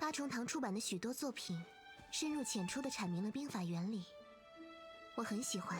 八重堂出版的许多作品，深入浅出地阐明了兵法原理，我很喜欢。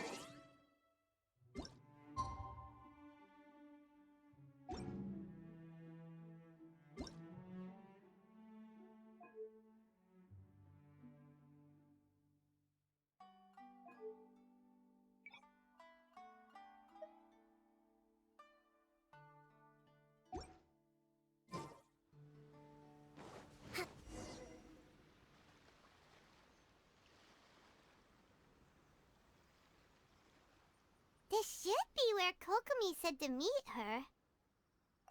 This should be where Kokomi said to meet her.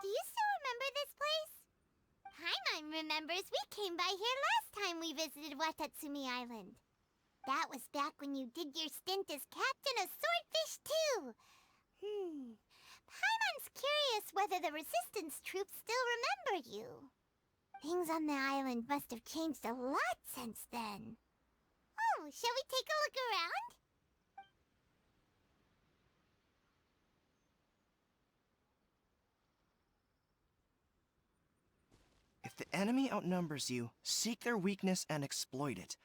Do you still remember this place? Paimon remembers we came by here last time we visited Watatsumi Island. That was back when you did your stint as captain of Swordfish too. Paimon's curious whether the resistance troops still remember you. Things on the island must have changed a lot since then. Oh, shall we take a look around? If the enemy outnumbers you, seek their weakness and exploit it.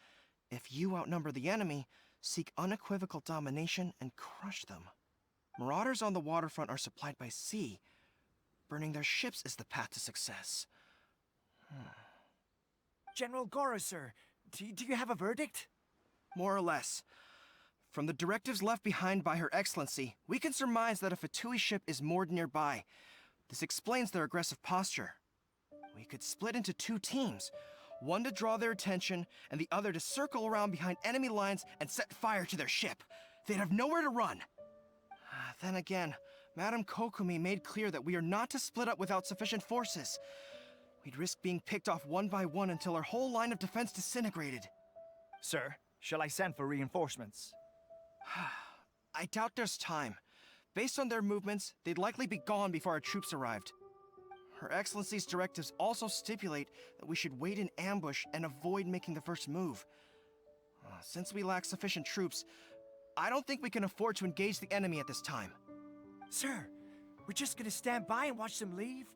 If you outnumber the enemy, seek unequivocal domination and crush them. Marauders on the waterfront are supplied by sea. Burning their ships is the path to success. General Goro, sir, do you have a verdict? More or less. From the directives left behind by Her Excellency, we can surmise that a Fatui ship is moored nearby. This explains their aggressive posture. We could split into two teams, one to draw their attention, and the other to circle around behind enemy lines and set fire to their ship. They'd have nowhere to run. Then again, Madame Kokomi made clear that we are not to split up without sufficient forces. We'd risk being picked off one by one until our whole line of defense disintegrated. Sir, shall I send for reinforcements? I doubt there's time. Based on their movements, they'd likely be gone before our troops arrived. Her Excellency's directives also stipulate that we should wait in ambush and avoid making the first move. Since we lack sufficient troops, I don't think we can afford to engage the enemy at this time. Sir, we're just gonna stand by and watch them leave?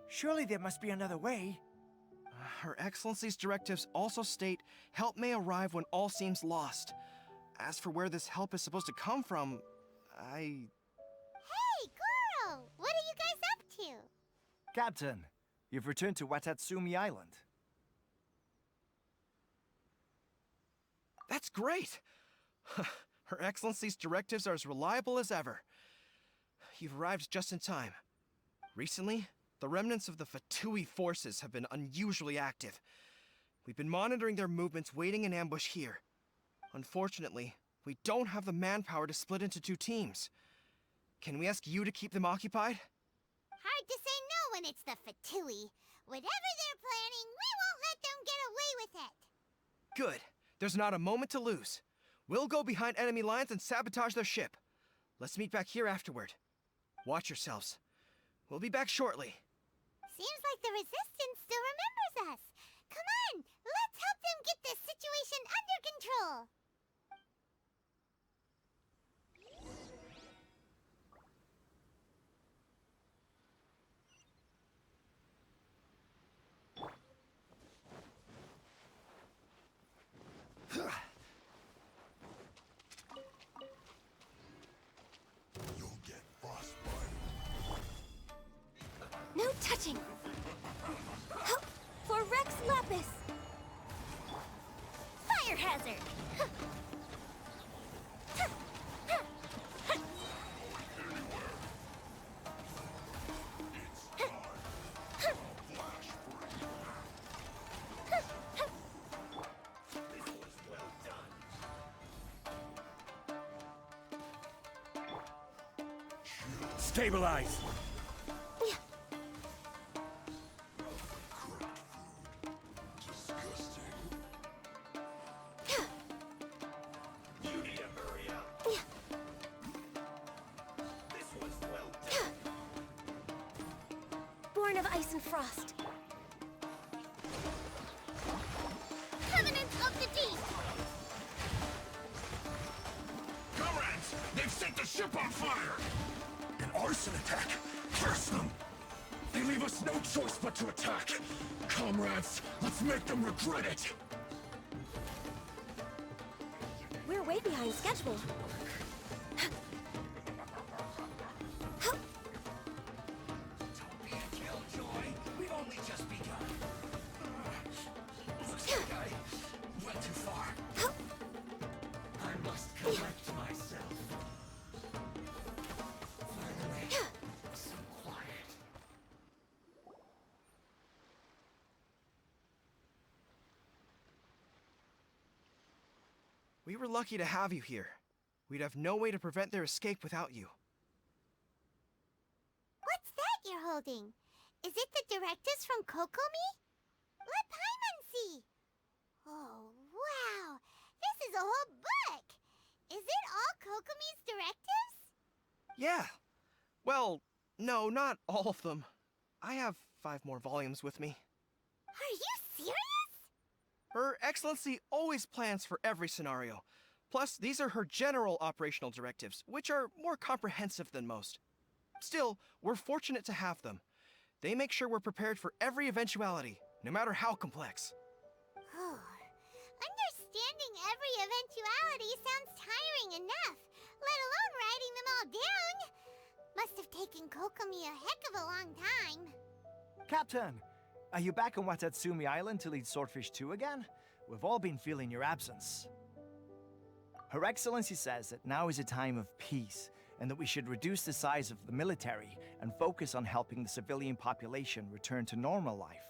Surely there must be another way. Her Excellency's directives also state help may arrive when all seems lost. As for where this help is supposed to come from, Hey, Goro! What are you guys up to? Captain, you've returned to Watatsumi Island. That's great! Her Excellency's directives are as reliable as ever. You've arrived just in time. Recently, the remnants of the Fatui forces have been unusually active. We've been monitoring their movements, waiting in ambush here. Unfortunately, we don't have the manpower to split into two teams. Can we ask you to keep them occupied? Hard to say no when it's the Fatui. Whatever they're planning, we won't let them get away with it. Good. There's not a moment to lose. We'll go behind enemy lines and sabotage their ship. Let's meet back here afterward. Watch yourselves. We'll be back shortly. Seems like the Resistance still remembers us. Come on, let's help them get this situation under control. You'll get frostbite. No touching! Help! For Rex Lapis! Fire hazard! Stabilize! Disgusting. Frost. Covenants of the Deep! Comrades, they've set the ship on fire! An arson attack! Curse them! They leave us no choice but to attack! Comrades, let's make them regret it! We're way behind schedule. Don't be a killjoy. We've only just begun. Looks like I went too far. I must correct myself. Finally, some quiet. We were lucky to have you here. We'd have no way to prevent their escape without you. What's that you're holding? Is it the directives from Kokomi? Let Paimon see! Oh, wow! This is a whole book! Is it all Kokomi's directives? Yeah. Well, no, not all of them. I have 5 more volumes with me. Are you serious? Her Excellency always plans for every scenario. Plus, these are her general operational directives, which are more comprehensive than most. Still, we're fortunate to have them. They make sure we're prepared for every eventuality, no matter how complex. Oh, understanding every eventuality sounds tiring enough, let alone writing them all down. Must have taken Kokomi a heck of a long time. Captain, are you back on Watatsumi Island to lead Swordfish 2 again? We've all been feeling your absence. Her Excellency says that now is a time of peace, and that we should reduce the size of the military and focus on helping the civilian population return to normal life.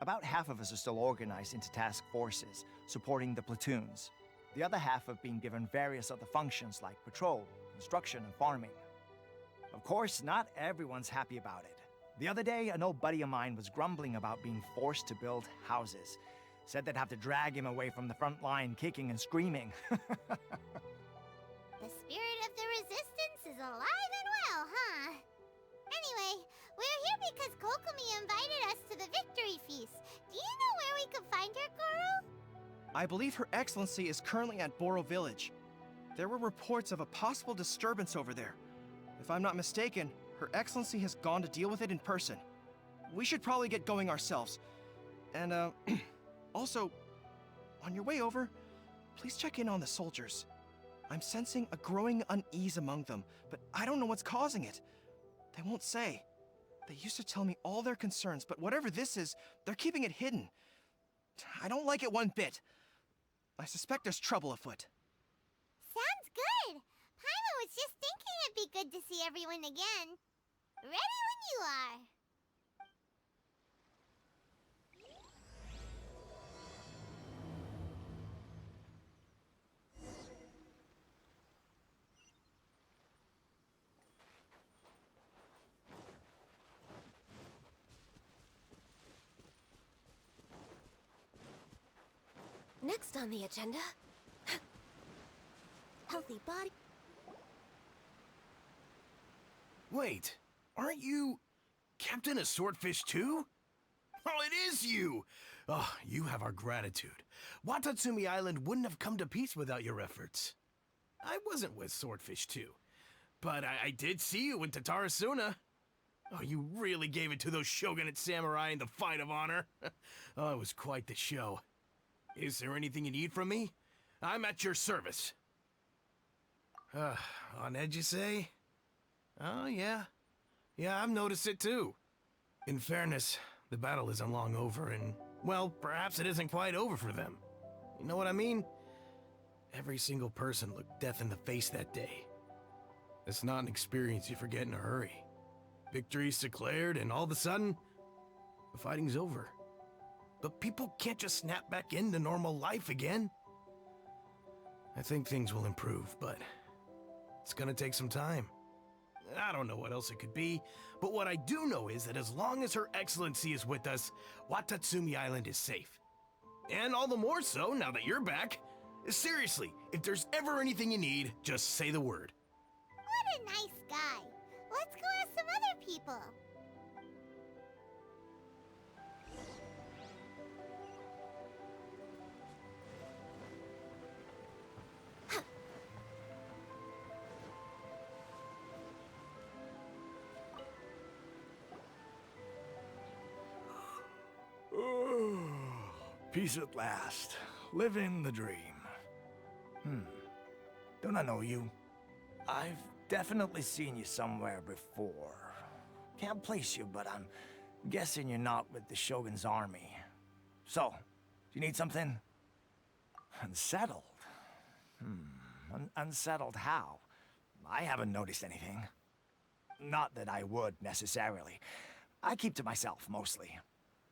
About half of us are still organized into task forces, supporting the platoons. The other half have been given various other functions like patrol, construction, and farming. Of course, not everyone's happy about it. The other day, an old buddy of mine was grumbling about being forced to build houses. Said they'd have to drag him away from the front line, kicking and screaming. The spirit of the resistance is alive and well, huh? Anyway, we're here because Kokomi invited us to the victory feast. Do you know where we could find her, Goro? I believe Her Excellency is currently at Boro Village. There were reports of a possible disturbance over there. If I'm not mistaken, Her Excellency has gone to deal with it in person. We should probably get going ourselves. And, also, on your way over, please check in on the soldiers. I'm sensing a growing unease among them, but I don't know what's causing it. They won't say. They used to tell me all their concerns, but whatever this is, they're keeping it hidden. I don't like it one bit. I suspect there's trouble afoot. Sounds good. Paimon was just thinking it'd be good to see everyone again. Ready when you are. Next on the agenda... healthy body... Wait, aren't you Captain of Swordfish too? Oh, it is you! Oh, you have our gratitude. Watatsumi Island wouldn't have come to peace without your efforts. I wasn't with Swordfish 2, but I did see you in Tatarasuna. Oh, you really gave it to those shogunate samurai in the fight of honor. Oh, it was quite the show. Is there anything you need from me? I'm at your service. On edge, you say? Oh, yeah. Yeah, I've noticed it too. In fairness, the battle isn't long over and, well, perhaps it isn't quite over for them. You know what I mean? Every single person looked death in the face that day. It's not an experience you forget in a hurry. Victory's declared and all of a sudden, the fighting's over. But people can't just snap back into normal life again. I think things will improve, but it's gonna take some time. I don't know what else it could be, but what I do know is that as long as Her Excellency is with us, Watatsumi Island is safe. And all the more so now that you're back. Seriously, if there's ever anything you need, just say the word. What a nice guy. Let's go ask some other people. Peace at last. Living the dream. Don't I know you? I've definitely seen you somewhere before. Can't place you, but I'm guessing you're not with the Shogun's army. So, do you need something? Unsettled? Unsettled how? I haven't noticed anything. Not that I would, necessarily. I keep to myself, mostly.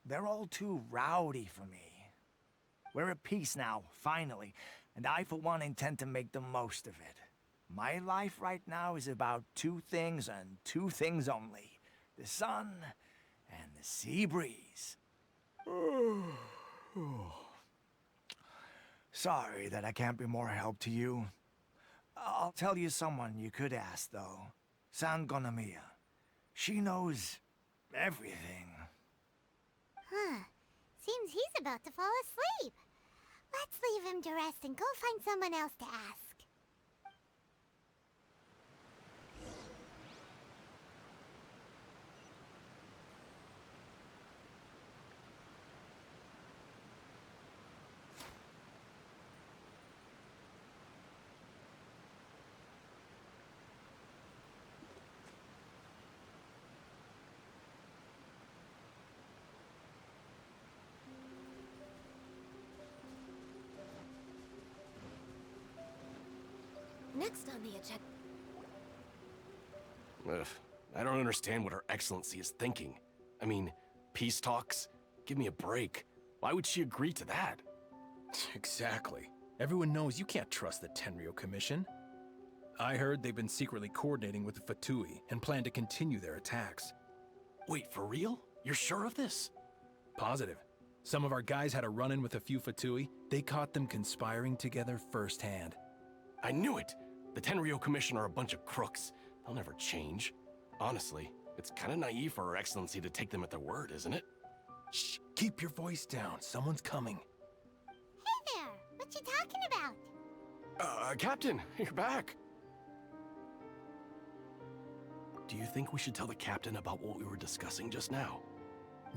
They're all too rowdy for me. We're at peace now, finally, and I, for one, intend to make the most of it. My life right now is about two things and two things only. The sun and the sea breeze. Sorry that I can't be more help to you. I'll tell you someone you could ask, though. San Gonomiya. She knows everything. Huh. Seems he's about to fall asleep. Let's leave him to rest and go find someone else to ask. Next on the agenda. Ugh, I don't understand what Her Excellency is thinking. I mean, peace talks? Give me a break. Why would she agree to that? Exactly. Everyone knows you can't trust the Tenryo Commission. I heard they've been secretly coordinating with the Fatui and plan to continue their attacks. Wait, for real? You're sure of this? Positive. Some of our guys had a run-in with a few Fatui. They caught them conspiring together firsthand. I knew it! The Tenryo Commission are a bunch of crooks. They'll never change. Honestly, it's kinda naive for Her Excellency to take them at their word, isn't it? Shh, keep your voice down. Someone's coming. Hey there! What you talking about? Captain, you're back! Do you think we should tell the Captain about what we were discussing just now?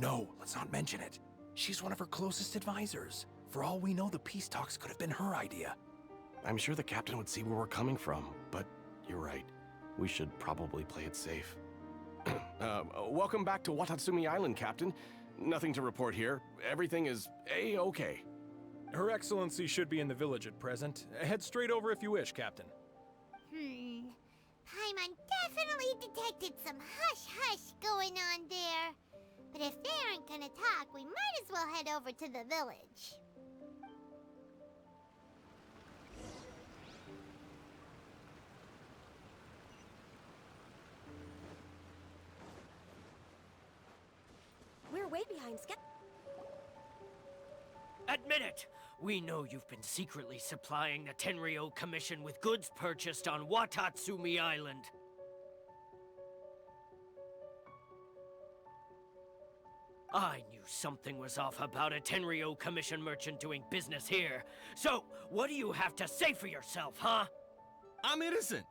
No, let's not mention it. She's one of her closest advisors. For all we know, the peace talks could have been her idea. I'm sure the Captain would see where we're coming from, but you're right. We should probably play it safe. Welcome back to Watatsumi Island, Captain. Nothing to report here. Everything is A-okay. Her Excellency should be in the village at present. Head straight over if you wish, Captain. Paimon definitely detected some hush-hush going on there. But if they aren't gonna talk, we might as well head over to the village. We're way behind schedule. Admit it! We know you've been secretly supplying the Tenryo Commission with goods purchased on Watatsumi Island. I knew something was off about a Tenryo Commission merchant doing business here. So, what do you have to say for yourself, huh? I'm innocent!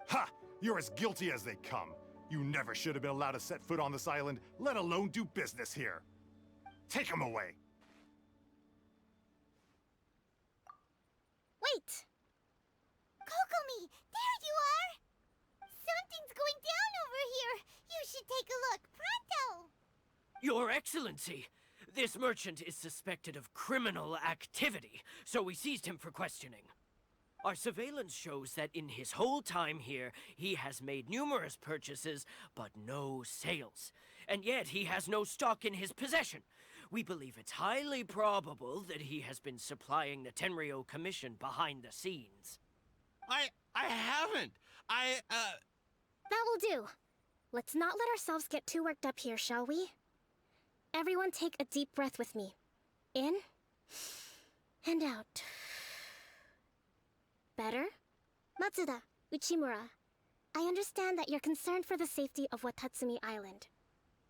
Ha! You're as guilty as they come. You never should have been allowed to set foot on this island, let alone do business here. Take him away. Wait! Kokomi, there you are! Something's going down over here. You should take a look, pronto! Your Excellency, this merchant is suspected of criminal activity, so we seized him for questioning. Our surveillance shows that in his whole time here, he has made numerous purchases, but no sales. And yet he has no stock in his possession. We believe it's highly probable that he has been supplying the Tenryo Commission behind the scenes. I haven't. That will do. Let's not let ourselves get too worked up here, shall we? Everyone take a deep breath with me. In and out. Better? Matsuda, Uchimura, I understand that you're concerned for the safety of Watatsumi Island.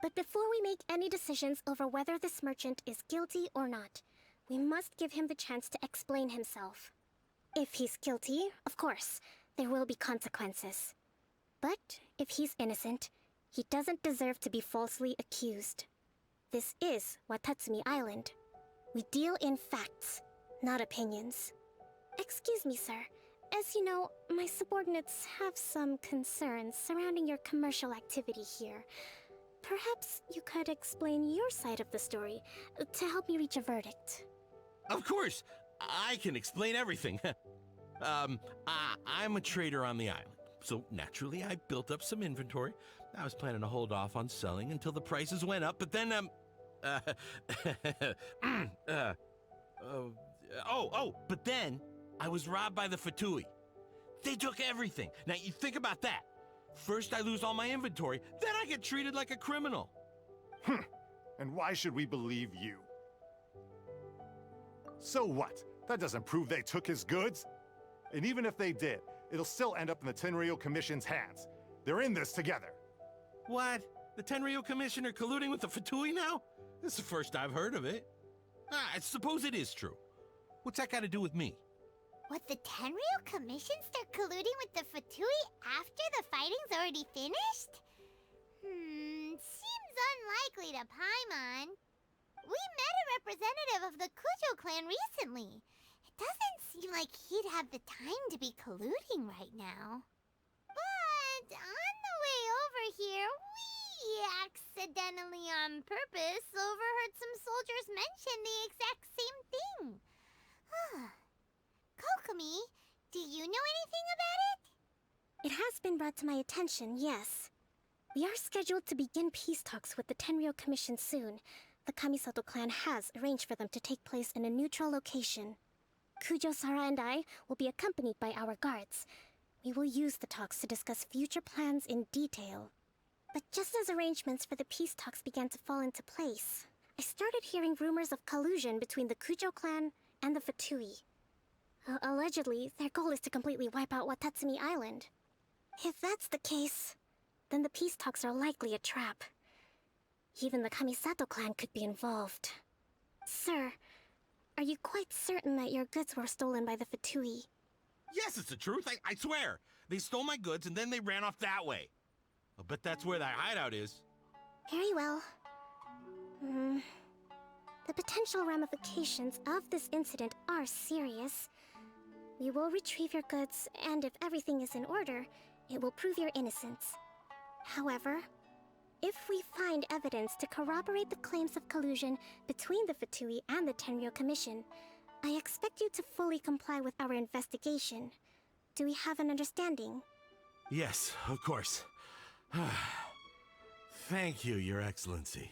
But before we make any decisions over whether this merchant is guilty or not, we must give him the chance to explain himself. If he's guilty, of course, there will be consequences. But if he's innocent, he doesn't deserve to be falsely accused. This is Watatsumi Island. We deal in facts, not opinions. Excuse me, sir. As you know, my subordinates have some concerns surrounding your commercial activity here. Perhaps you could explain your side of the story to help me reach a verdict. Of course, I can explain everything. I'm a trader on the island, so naturally I built up some inventory. I was planning to hold off on selling until the prices went up, but then, but then I was robbed by the Fatui. They took everything. Now, you think about that. First I lose all my inventory, then I get treated like a criminal. And why should we believe you? So what? That doesn't prove they took his goods. And even if they did, it'll still end up in the Tenryo Commission's hands. They're in this together. What? The Tenryo Commission are colluding with the Fatui now? This is the first I've heard of it. I suppose it is true. What's that got to do with me? Would the Tenryo Commission start colluding with the Fatui after the fighting's already finished? Seems unlikely to Paimon. We met a representative of the Kujo clan recently. It doesn't seem like he'd have the time to be colluding right now. But on the way over here, we accidentally on purpose overheard some soldiers mention the exact same thing. Kokomi, do you know anything about it? It has been brought to my attention, yes. We are scheduled to begin peace talks with the Tenryo Commission soon. The Kamisato clan has arranged for them to take place in a neutral location. Kujo-Sara and I will be accompanied by our guards. We will use the talks to discuss future plans in detail. But just as arrangements for the peace talks began to fall into place, I started hearing rumors of collusion between the Kujo clan and the Fatui. Allegedly, their goal is to completely wipe out Watatsumi Island. If that's the case, then the peace talks are likely a trap. Even the Kamisato clan could be involved. Sir, are you quite certain that your goods were stolen by the Fatui? Yes, it's the truth. I swear. They stole my goods and then they ran off that way. I'll bet that's where their hideout is. Very well. The potential ramifications of this incident are serious. We will retrieve your goods, and if everything is in order, it will prove your innocence. However, if we find evidence to corroborate the claims of collusion between the Fatui and the Tenryo Commission, I expect you to fully comply with our investigation. Do we have an understanding? Yes, of course. Thank you, Your Excellency.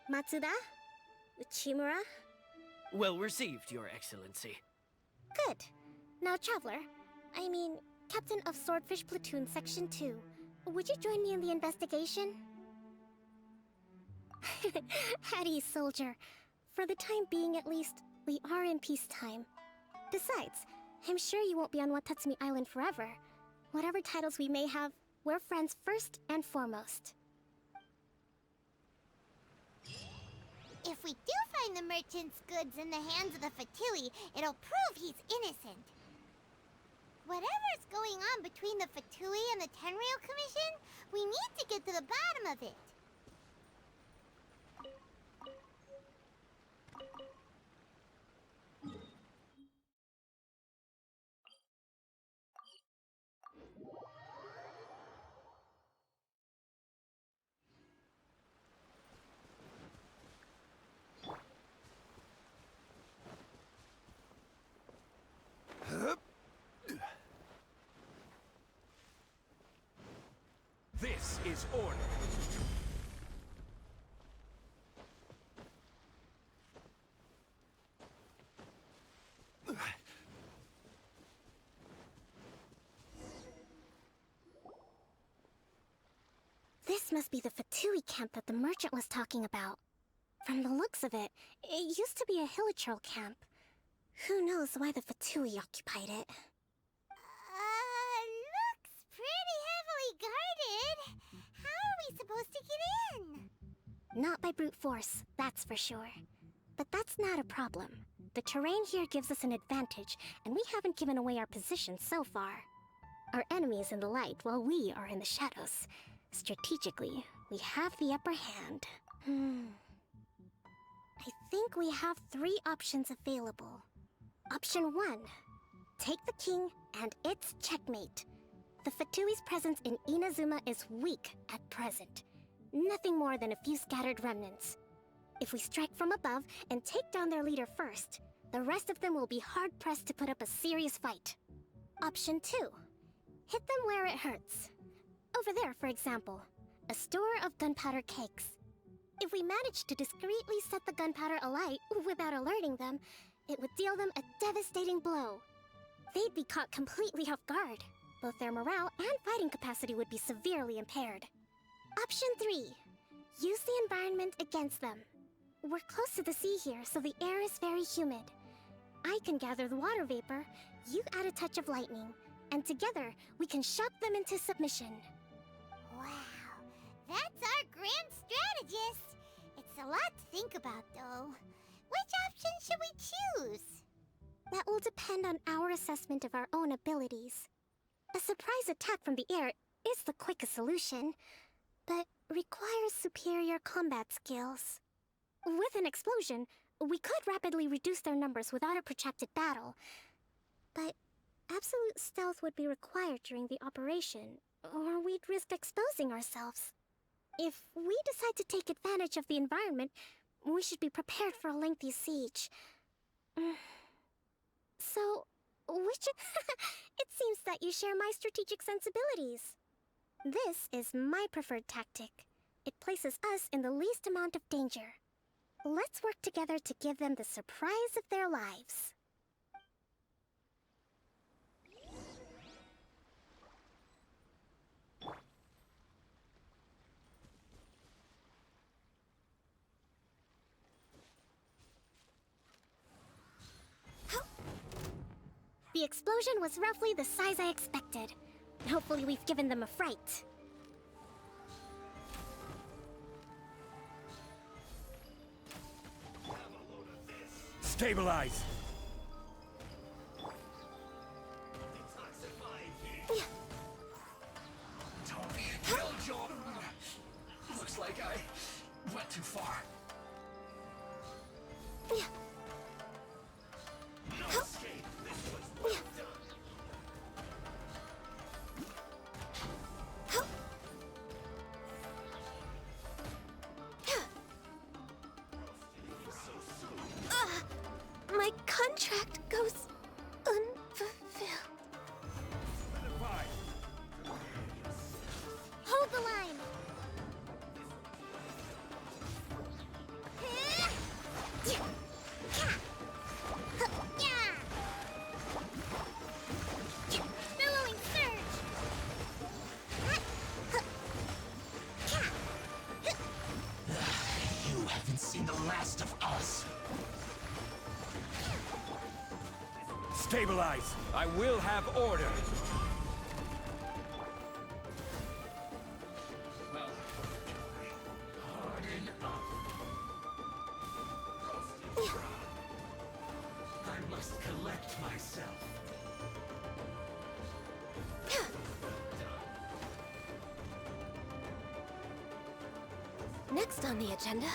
Matsuda? Uchimura? Well received, Your Excellency. Good. Now, Traveler, Captain of Swordfish Platoon Section 2, would you join me in the investigation? At ease, soldier. For the time being, at least, we are in peacetime. Besides, I'm sure you won't be on Watatsumi Island forever. Whatever titles we may have, we're friends first and foremost. If we do find the merchant's goods in the hands of the Fatui, it'll prove he's innocent. Whatever's going on between the Fatui and the Tenryo Commission, we need to get to the bottom of it. This is order. This must be the Fatui camp that the merchant was talking about. From the looks of it, it used to be a hilichurl camp. Who knows why the Fatui occupied it? Looks pretty heavily guarded. How are we supposed to get in? Not by brute force, that's for sure. But that's not a problem. The terrain here gives us an advantage, and we haven't given away our position so far. Our enemy is in the light, while we are in the shadows. Strategically, we have the upper hand. I think we have 3 options available. Option 1. Take the king, and it's checkmate. The Fatui's presence in Inazuma is weak at present. Nothing more than a few scattered remnants. If we strike from above and take down their leader first, the rest of them will be hard-pressed to put up a serious fight. Option 2. Hit them where it hurts. Over there, for example, a store of gunpowder cakes. If we manage to discreetly set the gunpowder alight without alerting them, it would deal them a devastating blow. They'd be caught completely off guard. Both their morale and fighting capacity would be severely impaired. Option 3. Use the environment against them. We're close to the sea here, so the air is very humid. I can gather the water vapor, you add a touch of lightning, and together we can shock them into submission. Wow, that's our grand strategist. It's a lot to think about, though. Which option should we choose? That will depend on our assessment of our own abilities. A surprise attack from the air is the quickest solution, but requires superior combat skills. With an explosion, we could rapidly reduce their numbers without a protracted battle, but absolute stealth would be required during the operation, or we'd risk exposing ourselves. If we decide to take advantage of the environment, we should be prepared for a lengthy siege. So, which... It seems that you share my strategic sensibilities. This is my preferred tactic. It places us in the least amount of danger. Let's work together to give them the surprise of their lives. The explosion was roughly the size I expected. Hopefully we've given them a fright. Stabilize! Don't be a killjoy! Looks like I went too far. No escape. This was well done. My contract goes unfulfilled. Hold the line! Billowing surge! You haven't seen the last of us. Stabilize! I will have order! Well, harden up. I must collect myself. Next on the agenda...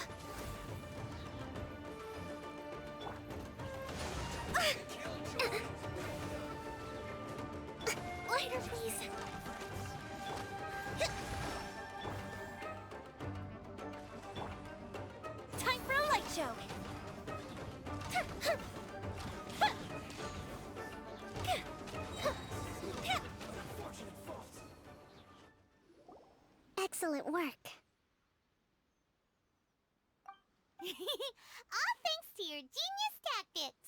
Lighter, please. Time for a light show! Excellent work. All thanks to your genius tactics.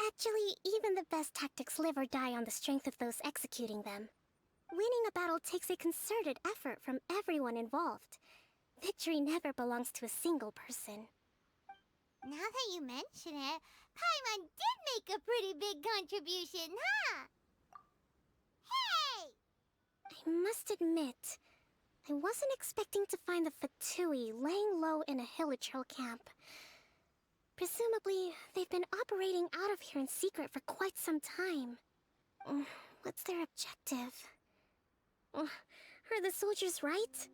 Actually, even the best tactics live or die on the strength of those executing them. Winning a battle takes a concerted effort from everyone involved. Victory never belongs to a single person. Now that you mention it, Paimon did make a pretty big contribution, huh? Hey! I must admit, I wasn't expecting to find the Fatui laying low in a Hilichurl camp. Presumably, they've been operating out of here in secret for quite some time. What's their objective? Are the soldiers right?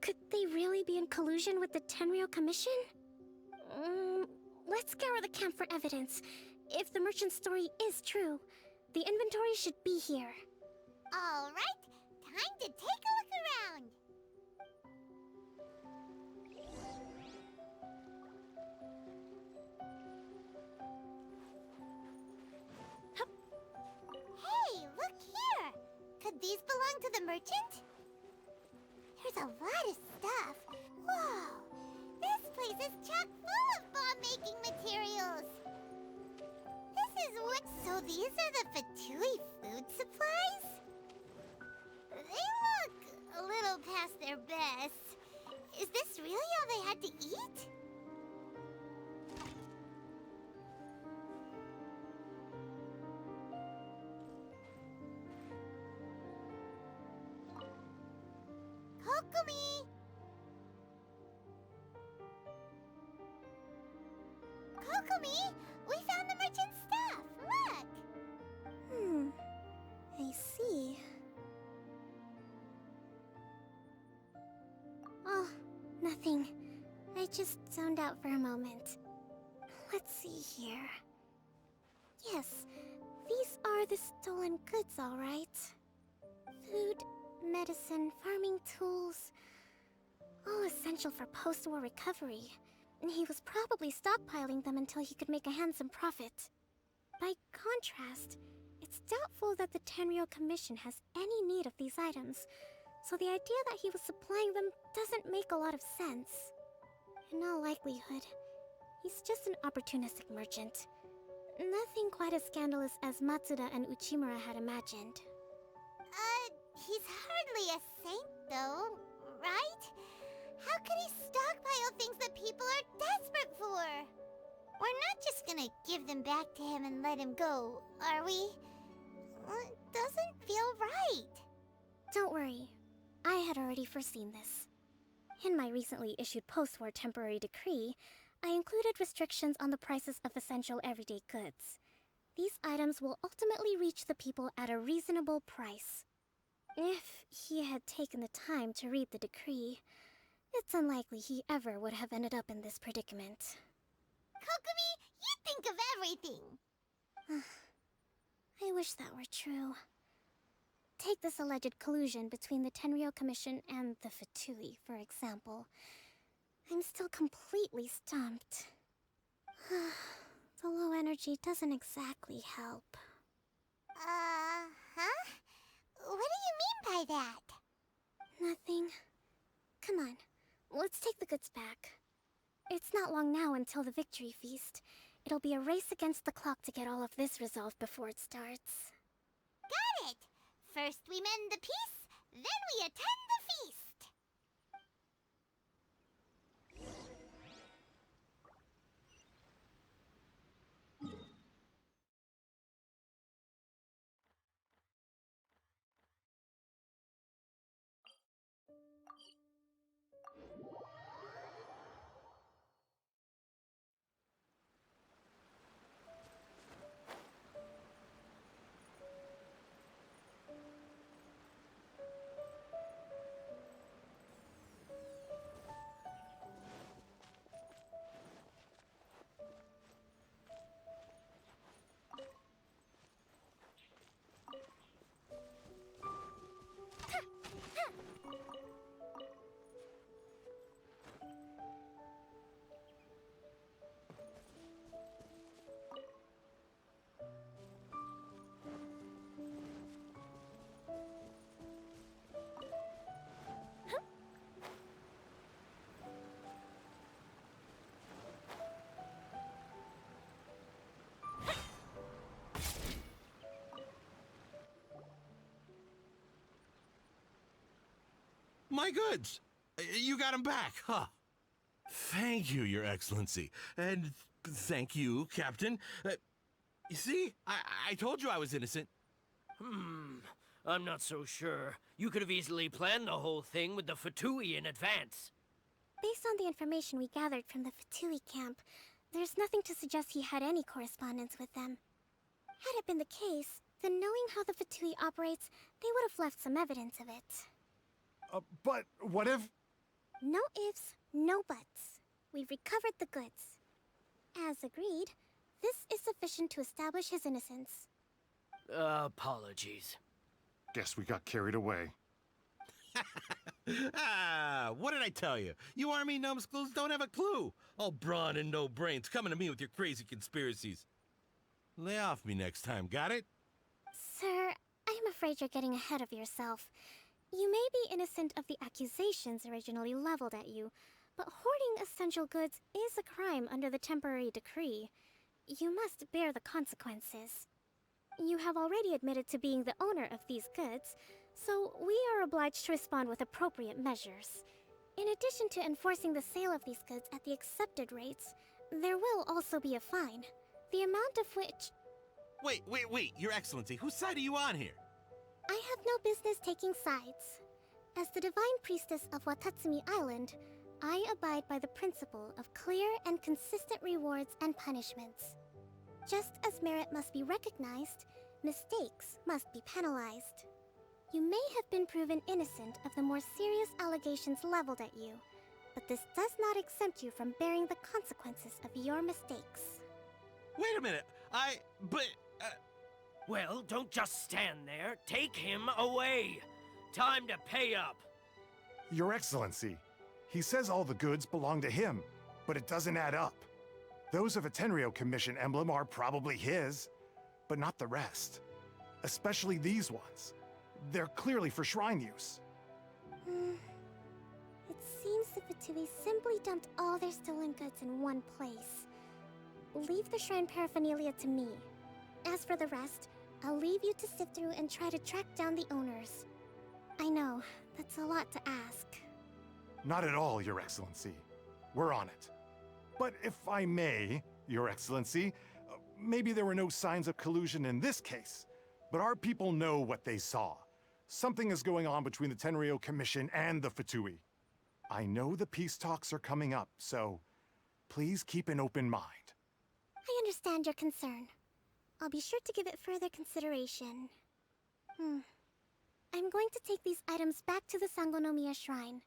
Could they really be in collusion with the Tenryou Commission? Let's scour the camp for evidence. If the merchant's story is true, the inventory should be here. All right, time to take a look around. Hey, look here! Could these belong to the merchant? There's a lot of stuff. Whoa! This place is chock full of bomb-making materials. This is what... So these are the Fatui food supplies? They look a little past their best. Is this really all they had to eat? Kokomi! Kokomi! We found the merchant's stuff! Look! I see. Oh, nothing. I just zoned out for a moment. Let's see here. Yes, these are the stolen goods, all right. Food, medicine, farming tools. All essential for post-war recovery. And he was probably stockpiling them until he could make a handsome profit. By contrast, it's doubtful that the Tenryou Commission has any need of these items, so the idea that he was supplying them doesn't make a lot of sense. In all likelihood, he's just an opportunistic merchant. Nothing quite as scandalous as Matsuda and Uchimura had imagined. He's hardly a saint, though, right? How could he stockpile things that people are desperate for? We're not just gonna give them back to him and let him go, are we? It doesn't feel right. Don't worry. I had already foreseen this. In my recently issued post-war temporary decree, I included restrictions on the prices of essential everyday goods. These items will ultimately reach the people at a reasonable price. If he had taken the time to read the decree, it's unlikely he ever would have ended up in this predicament. Kokomi, you think of everything! I wish that were true. Take this alleged collusion between the Tenryou Commission and the Fatui, for example. I'm still completely stumped. The low energy doesn't exactly help. Huh? What do you mean by that? Nothing. Come on, let's take the goods back. It's not long now until the victory feast. It'll be a race against the clock to get all of this resolved before it starts. Got it! First we mend the peace, then we attend the feast! My goods! You got them back, huh? Thank you, Your Excellency. And thank you, Captain. You see? I told you I was innocent. I'm not so sure. You could have easily planned the whole thing with the Fatui in advance. Based on the information we gathered from the Fatui camp, there's nothing to suggest he had any correspondence with them. Had it been the case, then knowing how the Fatui operates, they would have left some evidence of it. But what if... No ifs, no buts. We've recovered the goods. As agreed, this is sufficient to establish his innocence. Apologies. Guess we got carried away. What did I tell you? You army numbskulls don't have a clue. All brawn and no brains coming to me with your crazy conspiracies. Lay off me next time, got it? Sir, I'm afraid you're getting ahead of yourself. You may be innocent of the accusations originally leveled at you, but hoarding essential goods is a crime under the temporary decree. You must bear the consequences. You have already admitted to being the owner of these goods, so we are obliged to respond with appropriate measures. In addition to enforcing the sale of these goods at the accepted rates, there will also be a fine, the amount of which... Wait, Your Excellency, whose side are you on here? I have no business taking sides. As the Divine Priestess of Watatsumi Island, I abide by the principle of clear and consistent rewards and punishments. Just as merit must be recognized, mistakes must be penalized. You may have been proven innocent of the more serious allegations leveled at you, but this does not exempt you from bearing the consequences of your mistakes. Wait a minute, Well, don't just stand there. Take him away. Time to pay up. Your Excellency, he says all the goods belong to him, but it doesn't add up. Those of a Tenryou Commission emblem are probably his, but not the rest. Especially these ones. They're clearly for shrine use. It seems the Fatui simply dumped all their stolen goods in one place. Leave the shrine paraphernalia to me. As for the rest, I'll leave you to sift through and try to track down the owners. I know, that's a lot to ask. Not at all, Your Excellency. We're on it. But if I may, Your Excellency, maybe there were no signs of collusion in this case, but our people know what they saw. Something is going on between the Tenryou Commission and the Fatui. I know the peace talks are coming up, so please keep an open mind. I understand your concern. I'll be sure to give it further consideration. I'm going to take these items back to the Sangonomiya Shrine.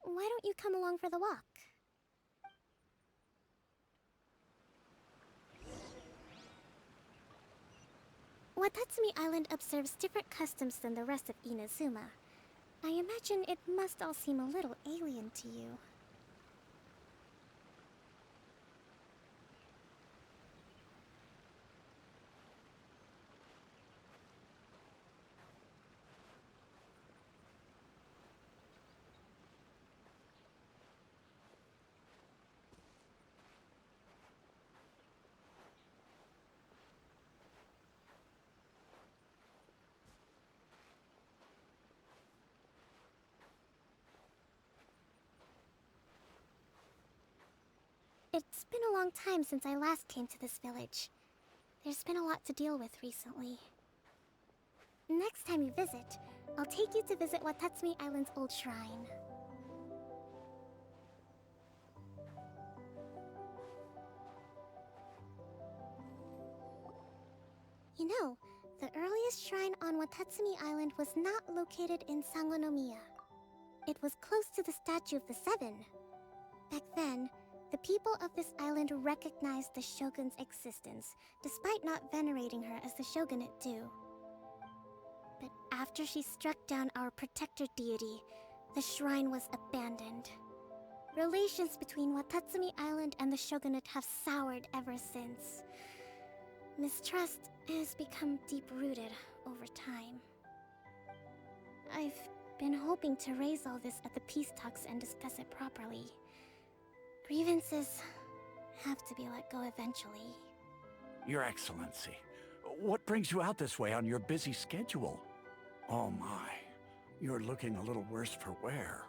Why don't you come along for the walk? Watatsumi Island observes different customs than the rest of Inazuma. I imagine it must all seem a little alien to you. It's been a long time since I last came to this village. There's been a lot to deal with recently. Next time you visit, I'll take you to visit Watatsumi Island's old shrine. You know, the earliest shrine on Watatsumi Island was not located in Sangonomiya. It was close to the Statue of the Seven. Back then, the people of this island recognized the Shogun's existence, despite not venerating her as the Shogunate do. But after she struck down our protector deity, the shrine was abandoned. Relations between Watatsumi Island and the Shogunate have soured ever since. Mistrust has become deep-rooted over time. I've been hoping to raise all this at the peace talks and discuss it properly. Grievances have to be let go eventually. Your Excellency, what brings you out this way on your busy schedule? Oh my, you're looking a little worse for wear.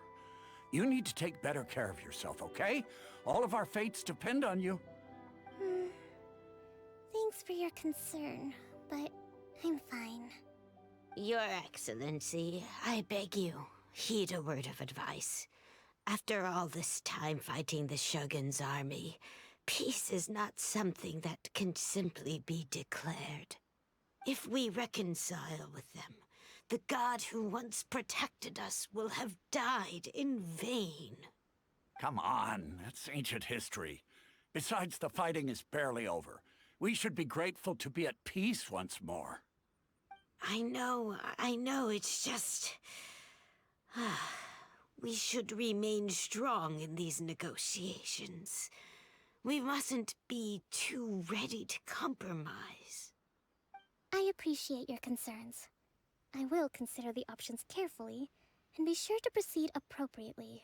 You need to take better care of yourself, okay? All of our fates depend on you. Thanks for your concern, but I'm fine. Your Excellency, I beg you, heed a word of advice. After all this time fighting the Shogun's army, peace is not something that can simply be declared. If we reconcile with them, the god who once protected us will have died in vain. Come on, that's ancient history. Besides, the fighting is barely over. We should be grateful to be at peace once more. I know, it's just... we should remain strong in these negotiations. We mustn't be too ready to compromise. I appreciate your concerns. I will consider the options carefully, and be sure to proceed appropriately.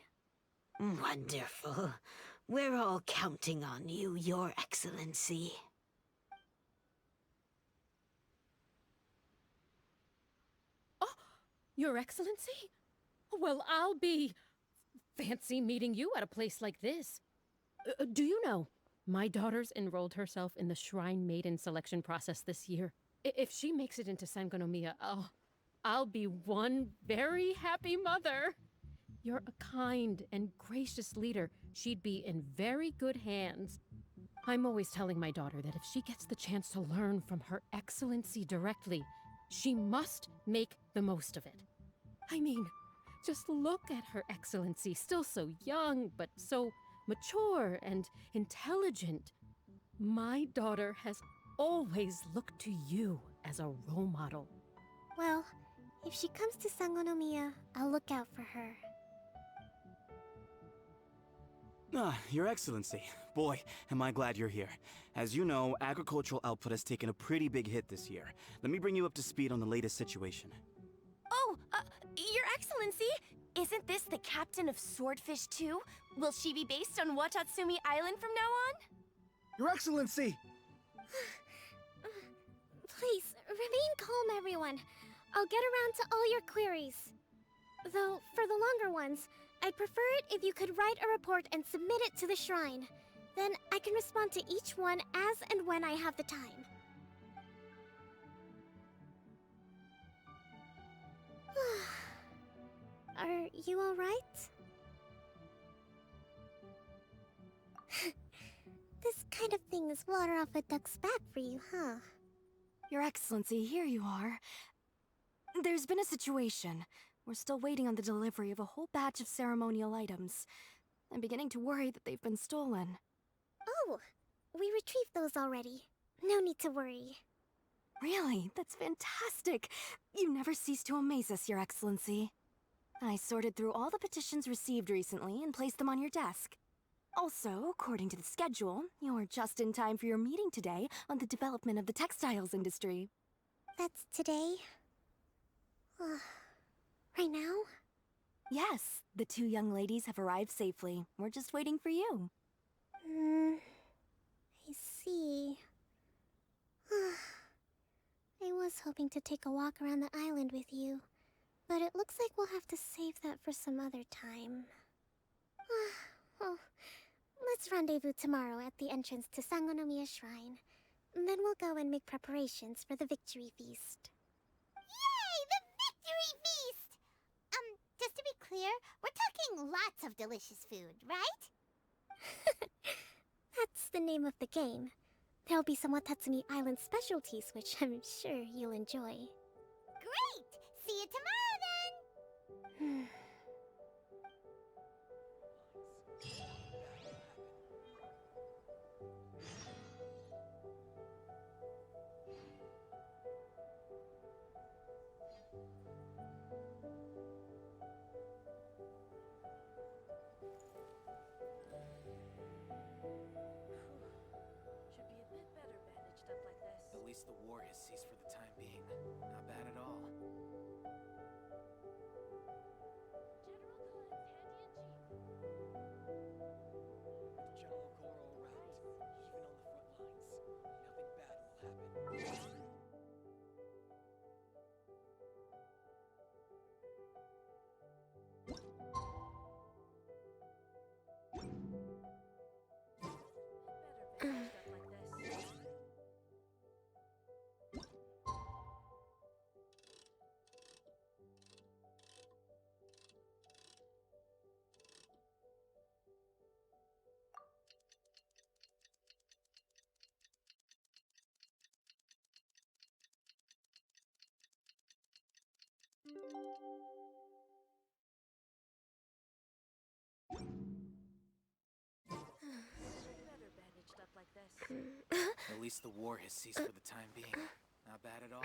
Wonderful. We're all counting on you, Your Excellency. Oh, Your Excellency? Well, I'll be... fancy meeting you at a place like this. Do you know, my daughter's enrolled herself in the Shrine Maiden selection process this year. If she makes it into Sangonomiya, I'll be one very happy mother. You're a kind and gracious leader. She'd be in very good hands. I'm always telling my daughter that if she gets the chance to learn from Her Excellency directly, she must make the most of it. I mean, just look at Her Excellency, still so young, but so mature and intelligent. My daughter has always looked to you as a role model. Well, if she comes to Sangonomiya, I'll look out for her. Your Excellency. Boy, am I glad you're here. As you know, agricultural output has taken a pretty big hit this year. Let me bring you up to speed on the latest situation. Oh, Your Excellency, isn't this the captain of Swordfish 2? Will she be based on Watatsumi Island from now on? Your Excellency! Please, remain calm, everyone. I'll get around to all your queries. Though, for the longer ones, I'd prefer it if you could write a report and submit it to the shrine. Then I can respond to each one as and when I have the time. Are you alright? This kind of thing is water off a duck's back for you, huh? Your Excellency, here you are. There's been a situation. We're still waiting on the delivery of a whole batch of ceremonial items. I'm beginning to worry that they've been stolen. Oh, we retrieved those already. No need to worry. Really? That's fantastic! You never cease to amaze us, Your Excellency. I sorted through all the petitions received recently and placed them on your desk. Also, according to the schedule, you're just in time for your meeting today on the development of the textiles industry. That's today? Right now? Yes, the two young ladies have arrived safely. We're just waiting for you. I see. I was hoping to take a walk around the island with you, but it looks like we'll have to save that for some other time. Well, let's rendezvous tomorrow at the entrance to Sangonomiya Shrine. Then we'll go and make preparations for the victory feast. Yay! The victory feast! Just to be clear, we're talking lots of delicious food, right? That's the name of the game. There'll be some Watatsumi Island specialties, which I'm sure you'll enjoy. Great! See you tomorrow, then! At least the war has ceased for the time being. Not bad at all. With General Goro around, even on the front lines, nothing bad will happen. At least the war has ceased for the time being. Not bad at all.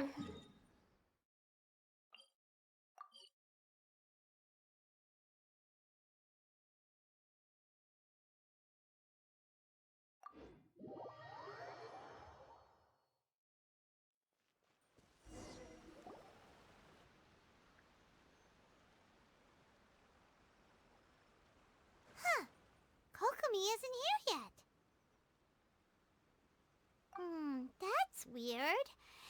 Huh. Kokomi isn't here yet. That's weird.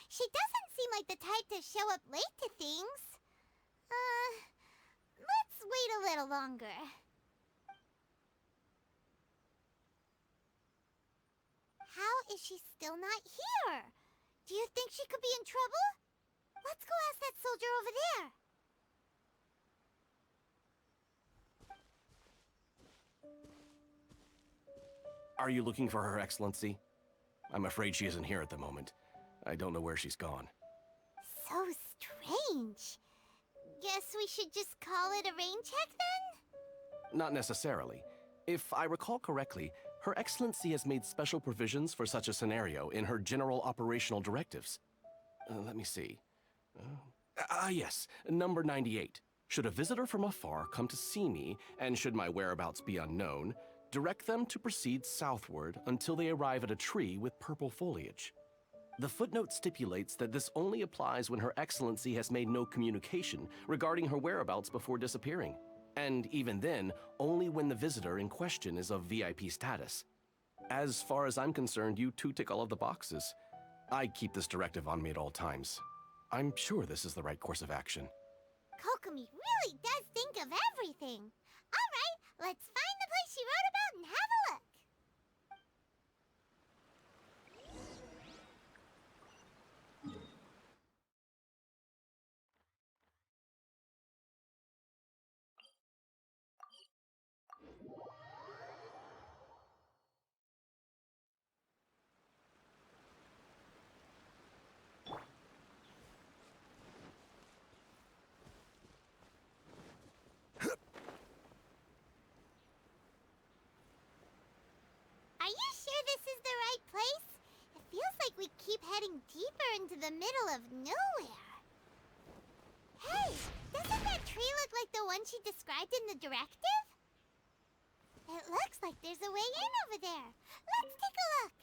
She doesn't seem like the type to show up late to things. Let's wait a little longer. How is she still not here? Do you think she could be in trouble? Let's go ask that soldier over there. Are you looking for Her Excellency? I'm afraid she isn't here at the moment. I don't know where she's gone. So strange. Guess we should just call it a rain check then? Not necessarily. If I recall correctly, Her Excellency has made special provisions for such a scenario in her general operational directives. Let me see. Yes, number 98. Should a visitor from afar come to see me, and should my whereabouts be unknown, direct them to proceed southward until they arrive at a tree with purple foliage. The footnote stipulates that this only applies when Her Excellency has made no communication regarding her whereabouts before disappearing, and even then, only when the visitor in question is of VIP status. As far as I'm concerned, you two tick all of the boxes. I keep this directive on me at all times. I'm sure this is the right course of action. Kokomi really does think of everything. All right, let's find the place she wrote about and have a look. Are you sure this is the right place? It feels like we keep heading deeper into the middle of nowhere. Hey, doesn't that tree look like the one she described in the directive? It looks like there's a way in over there. Let's take a look.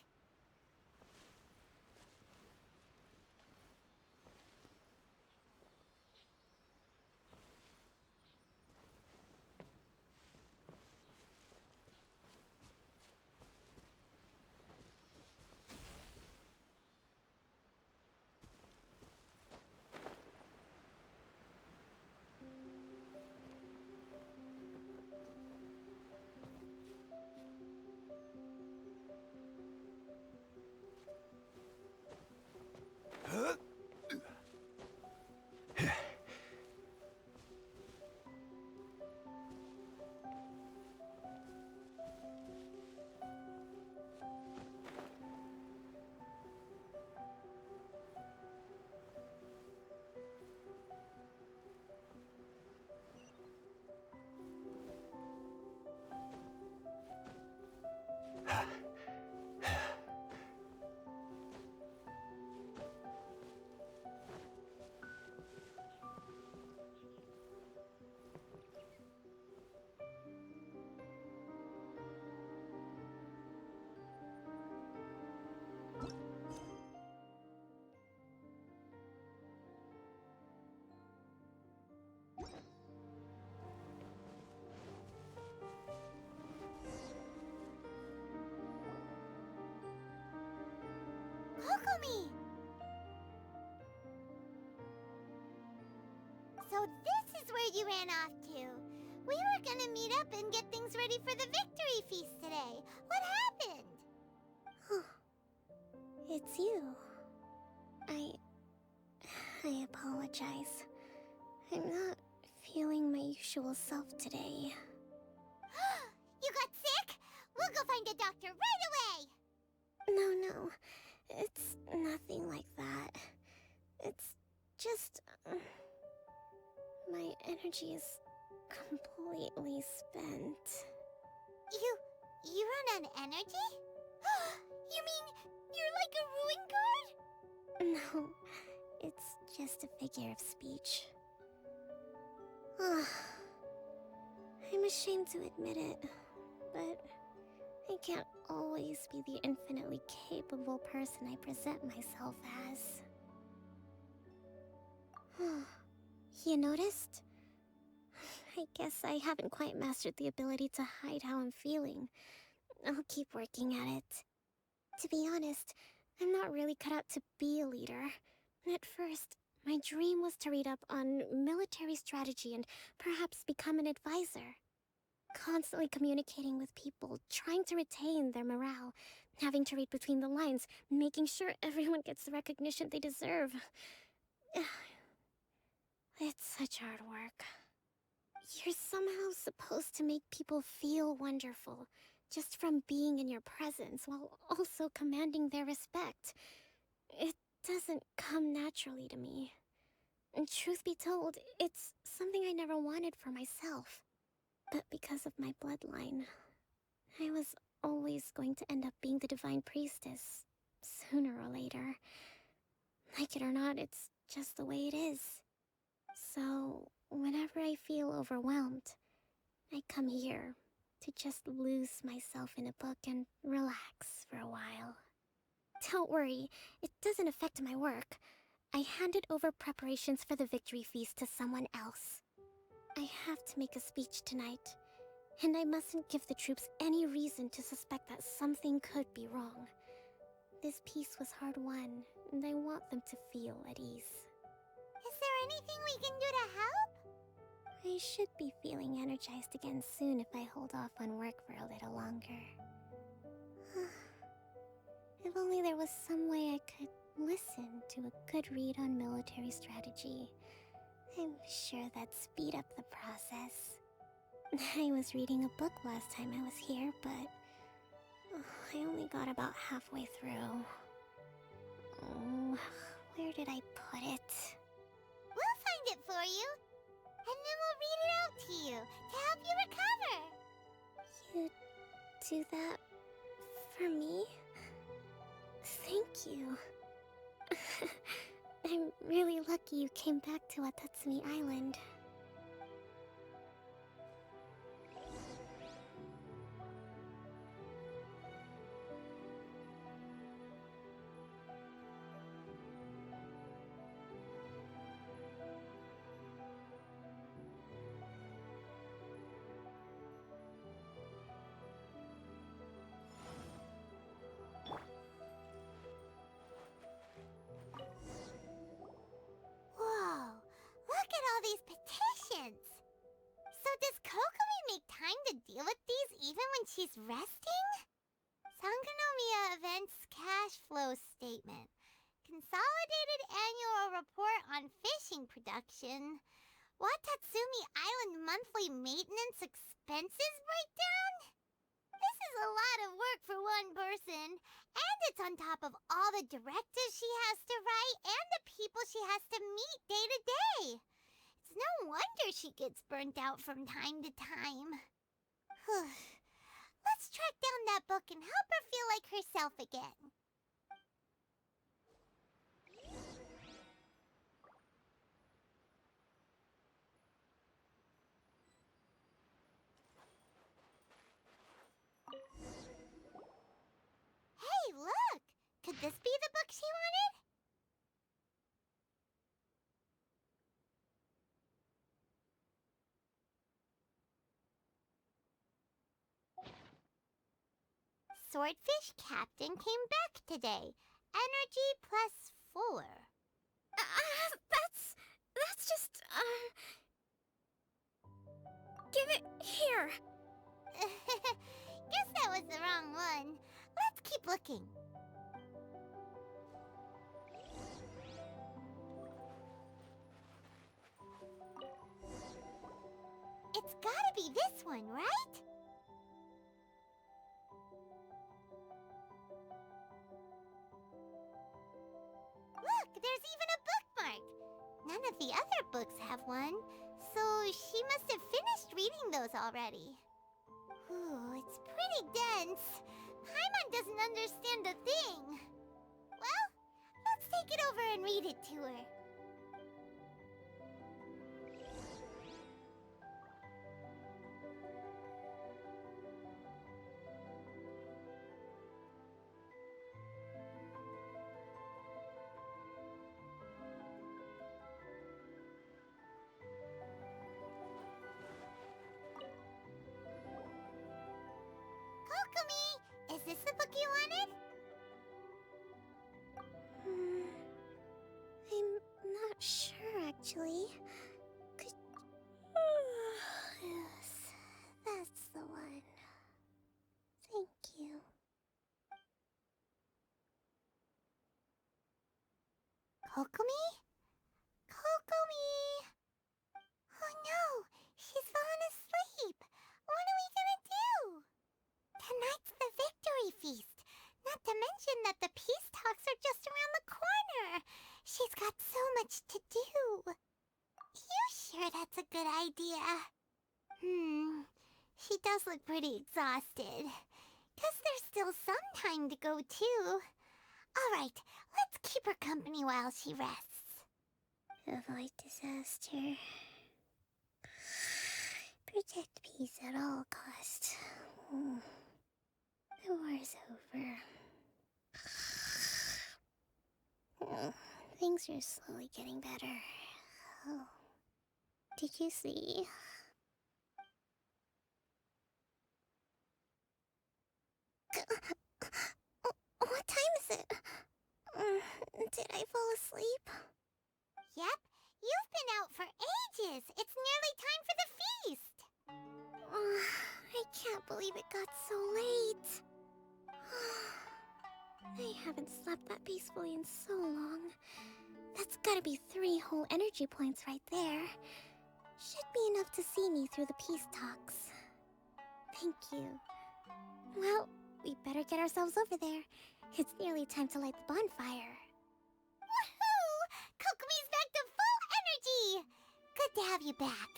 Kokomi! So this is where you ran off to. We were gonna meet up and get things ready for the victory feast today. What happened? It's you. I apologize. I'm not feeling my usual self today. You got sick? We'll go find a doctor right away! No. It's nothing like that. It's just... my energy is completely spent. You run on energy? You mean you're like a ruin guard? No, it's just a figure of speech. I'm ashamed to admit it, but I can't always be the infinitely capable person I present myself as. You noticed? I guess I haven't quite mastered the ability to hide how I'm feeling. I'll keep working at it. To be honest, I'm not really cut out to be a leader. At first, my dream was to read up on military strategy and perhaps become an advisor. Constantly communicating with people, trying to retain their morale, having to read between the lines, making sure everyone gets the recognition they deserve. It's such hard work. You're somehow supposed to make people feel wonderful, just from being in your presence, while also commanding their respect. It doesn't come naturally to me. And truth be told, it's something I never wanted for myself. But because of my bloodline, I was always going to end up being the Divine Priestess, sooner or later. Like it or not, it's just the way it is. So, whenever I feel overwhelmed, I come here to just lose myself in a book and relax for a while. Don't worry, it doesn't affect my work. I handed over preparations for the victory feast to someone else. I have to make a speech tonight, and I mustn't give the troops any reason to suspect that something could be wrong. This peace was hard-won, and I want them to feel at ease. Is there anything we can do to help? I should be feeling energized again soon if I hold off on work for a little longer. If only there was some way I could listen to a good read on military strategy. I'm sure that'd speed up the process. I was reading a book last time I was here, but I only got about halfway through. Where did I put it? We'll find it for you, and then we'll read it out to you to help you recover. You do that for me? Thank you. I'm really lucky you came back to Watatsumi Island. Whoa, look at all these petitions! So does Kokomi make time to deal with these even when she's resting? Sangonomiya Events Cash Flow Statement. Consolidated Annual Report on Fishing Production. Watatsumi Island Monthly Maintenance Expenses Breakdown? This is a lot of work for one person, and it's on top of all the directives she has to write and the people she has to meet day to day. It's no wonder she gets burnt out from time to time. Let's track down that book and help her feel like herself again. Hey, look! Could this be the book she wanted? Swordfish Captain came back today. Energy +4. That's just, Give it here! Guess that was the wrong one. Let's keep looking. It's gotta be this one, right? Look, there's even a bookmark. None of the other books have one, so she must have finished reading those already. Ooh, it's pretty dense. Paimon Paimon doesn't understand a thing. Well, let's take it over and read it to her. Kokomi, is this the book you wanted? I'm not sure, actually. Could... yes, that's the one. Thank you. Kokomi? Kokomi! Oh no, she's fallen asleep. What are we gonna do? Tonight's the victory feast. Not to mention that the peace talks are just around the corner. She's got so much to do. You sure that's a good idea? She does look pretty exhausted. Guess there's still some time to go too. Alright, let's keep her company while she rests. Avoid disaster. Protect peace at all costs. The war's over. Things are slowly getting better. Oh. Did you see? What time is it? Did I fall asleep? Yep, you've been out for ages. It's nearly time for the feast. I can't believe it got so late. I haven't slept that peacefully in so long. That's gotta be 3 whole energy points right there. Should be enough to see me through the peace talks. Thank you. Well, we better get ourselves over there. It's nearly time to light the bonfire. Woohoo! Kokomi's back to full energy! Good to have you back.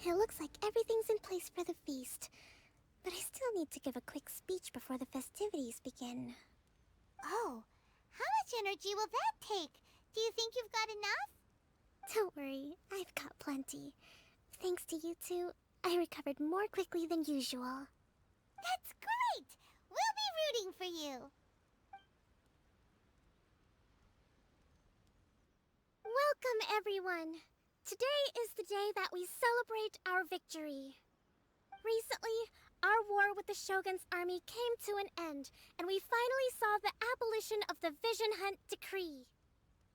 It looks like everything's in place for the feast. But I still need to give a quick speech before the festivities begin. Oh, how much energy will that take? Do you think you've got enough? Don't worry, I've got plenty. Thanks to you two, I recovered more quickly than usual. That's great! We'll be rooting for you. Welcome, everyone! Today is the day that we celebrate our victory. Recently, our war with the Shogun's army came to an end, and we finally saw the abolition of the Vision Hunt Decree.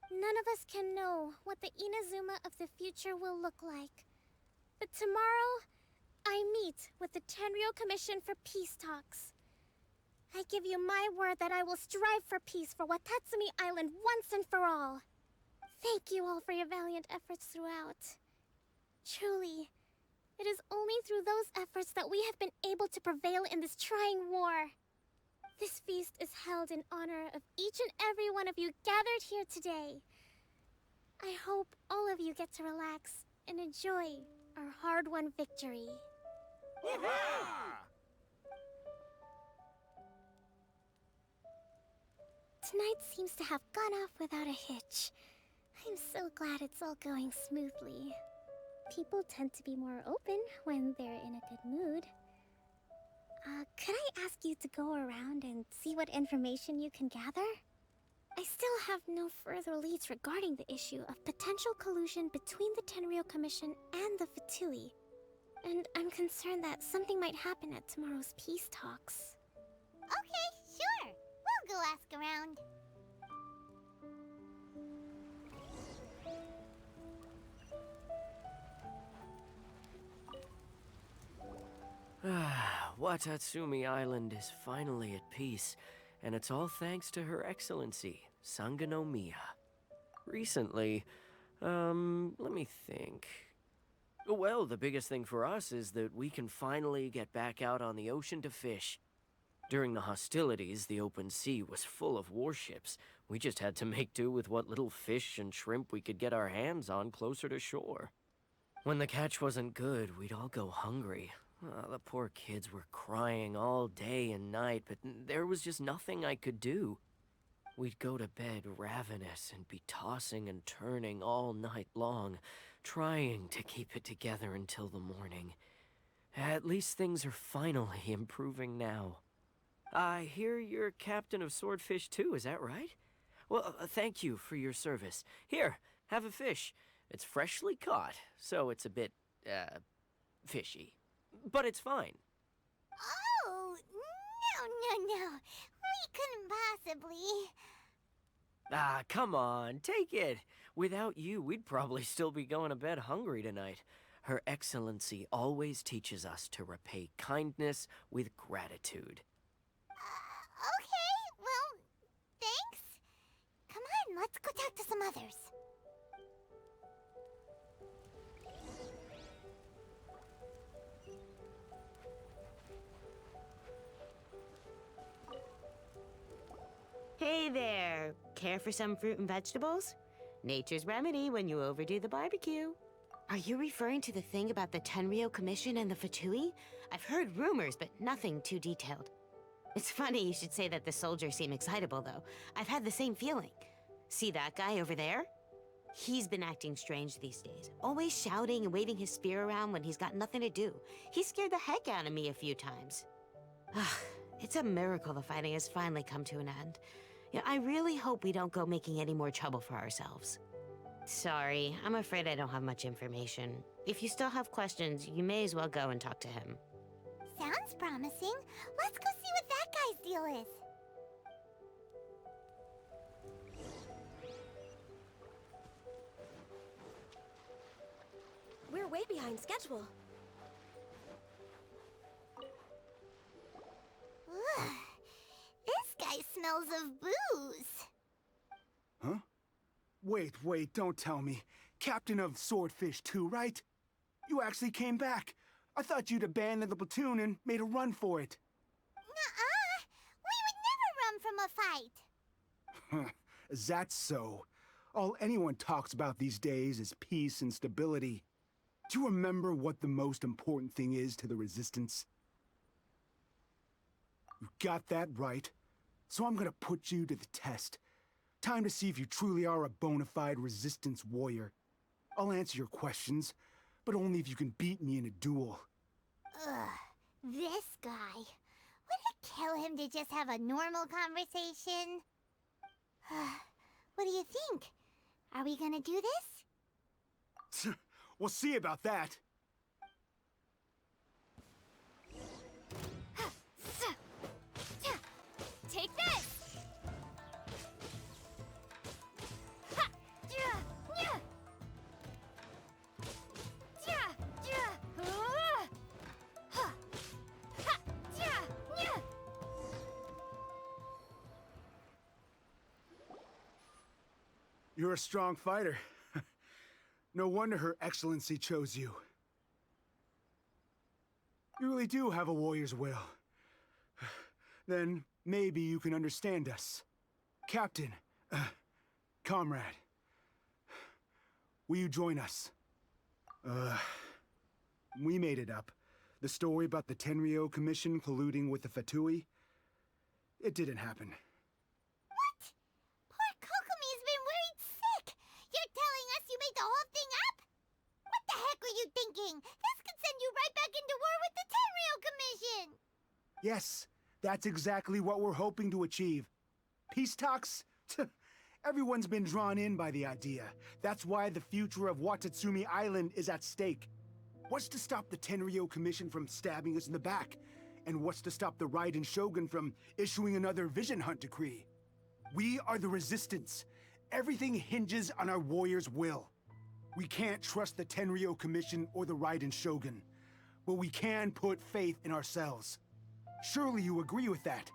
None of us can know what the Inazuma of the future will look like. But tomorrow, I meet with the Tenryou Commission for peace talks. I give you my word that I will strive for peace for Watatsumi Island once and for all. Thank you all for your valiant efforts throughout. Truly, it is only through those efforts that we have been able to prevail in this trying war. This feast is held in honor of each and every one of you gathered here today. I hope all of you get to relax and enjoy our hard-won victory. Tonight seems to have gone off without a hitch. I'm so glad it's all going smoothly. People tend to be more open when they're in a good mood. Could I ask you to go around and see what information you can gather? I still have no further leads regarding the issue of potential collusion between the Tenryou Commission and the Fatui. And I'm concerned that something might happen at tomorrow's peace talks. Okay, sure. We'll go ask around. Watatsumi Island is finally at peace, and it's all thanks to Her Excellency, Sangonomiya. Recently, let me think. Well, the biggest thing for us is that we can finally get back out on the ocean to fish. During the hostilities, the open sea was full of warships. We just had to make do with what little fish and shrimp we could get our hands on closer to shore. When the catch wasn't good, we'd all go hungry. The poor kids were crying all day and night, but there was just nothing I could do. We'd go to bed ravenous and be tossing and turning all night long, trying to keep it together until the morning. At least things are finally improving now. I hear you're captain of Swordfish too, is that right? Well, thank you for your service. Here, have a fish. It's freshly caught, so it's a bit, fishy. But it's fine. Oh, no. We couldn't possibly. Ah, come on, take it. Without you, we'd probably still be going to bed hungry tonight. Her Excellency always teaches us to repay kindness with gratitude. Okay, well, thanks. Come on, let's go talk to some others. Hey there! Care for some fruit and vegetables? Nature's remedy when you overdo the barbecue. Are you referring to the thing about the Tenryo Commission and the Fatui? I've heard rumors, but nothing too detailed. It's funny you should say that the soldiers seem excitable, though. I've had the same feeling. See that guy over there? He's been acting strange these days, always shouting and waving his spear around when he's got nothing to do. He scared the heck out of me a few times. It's a miracle the fighting has finally come to an end. Yeah, I really hope we don't go making any more trouble for ourselves. Sorry, I'm afraid I don't have much information. If you still have questions, you may as well go and talk to him. Sounds promising. Let's go see what that guy's deal is. We're way behind schedule. Ugh. This guy smells of booze. Huh? Wait, don't tell me. Captain of Swordfish too, right? You actually came back. I thought you'd abandoned the platoon and made a run for it. Nuh-uh. We would never run from a fight. Is that so? All anyone talks about these days is peace and stability. Do you remember what the most important thing is to the Resistance? You got that right. So I'm gonna put you to the test. Time to see if you truly are a bona fide Resistance warrior. I'll answer your questions, but only if you can beat me in a duel. Ugh, this guy. Would it kill him to just have a normal conversation? What do you think? Are we gonna do this? We'll see about that. Take this! You're a strong fighter. No wonder Her Excellency chose you. You really do have a warrior's will. Then maybe you can understand us. Captain, comrade, will you join us? We made it up. The story about the Tenryo Commission colluding with the Fatui, it didn't happen. What? Poor Kokomi's been worried sick. You're telling us you made the whole thing up? What the heck were you thinking? This could send you right back into war with the Tenryo Commission! Yes, that's exactly what we're hoping to achieve. Peace talks? Everyone's been drawn in by the idea. That's why the future of Watatsumi Island is at stake. What's to stop the Tenryo Commission from stabbing us in the back? And what's to stop the Raiden Shogun from issuing another Vision Hunt decree? We are the Resistance. Everything hinges on our warrior's will. We can't trust the Tenryo Commission or the Raiden Shogun, but we can put faith in ourselves. Surely you agree with that.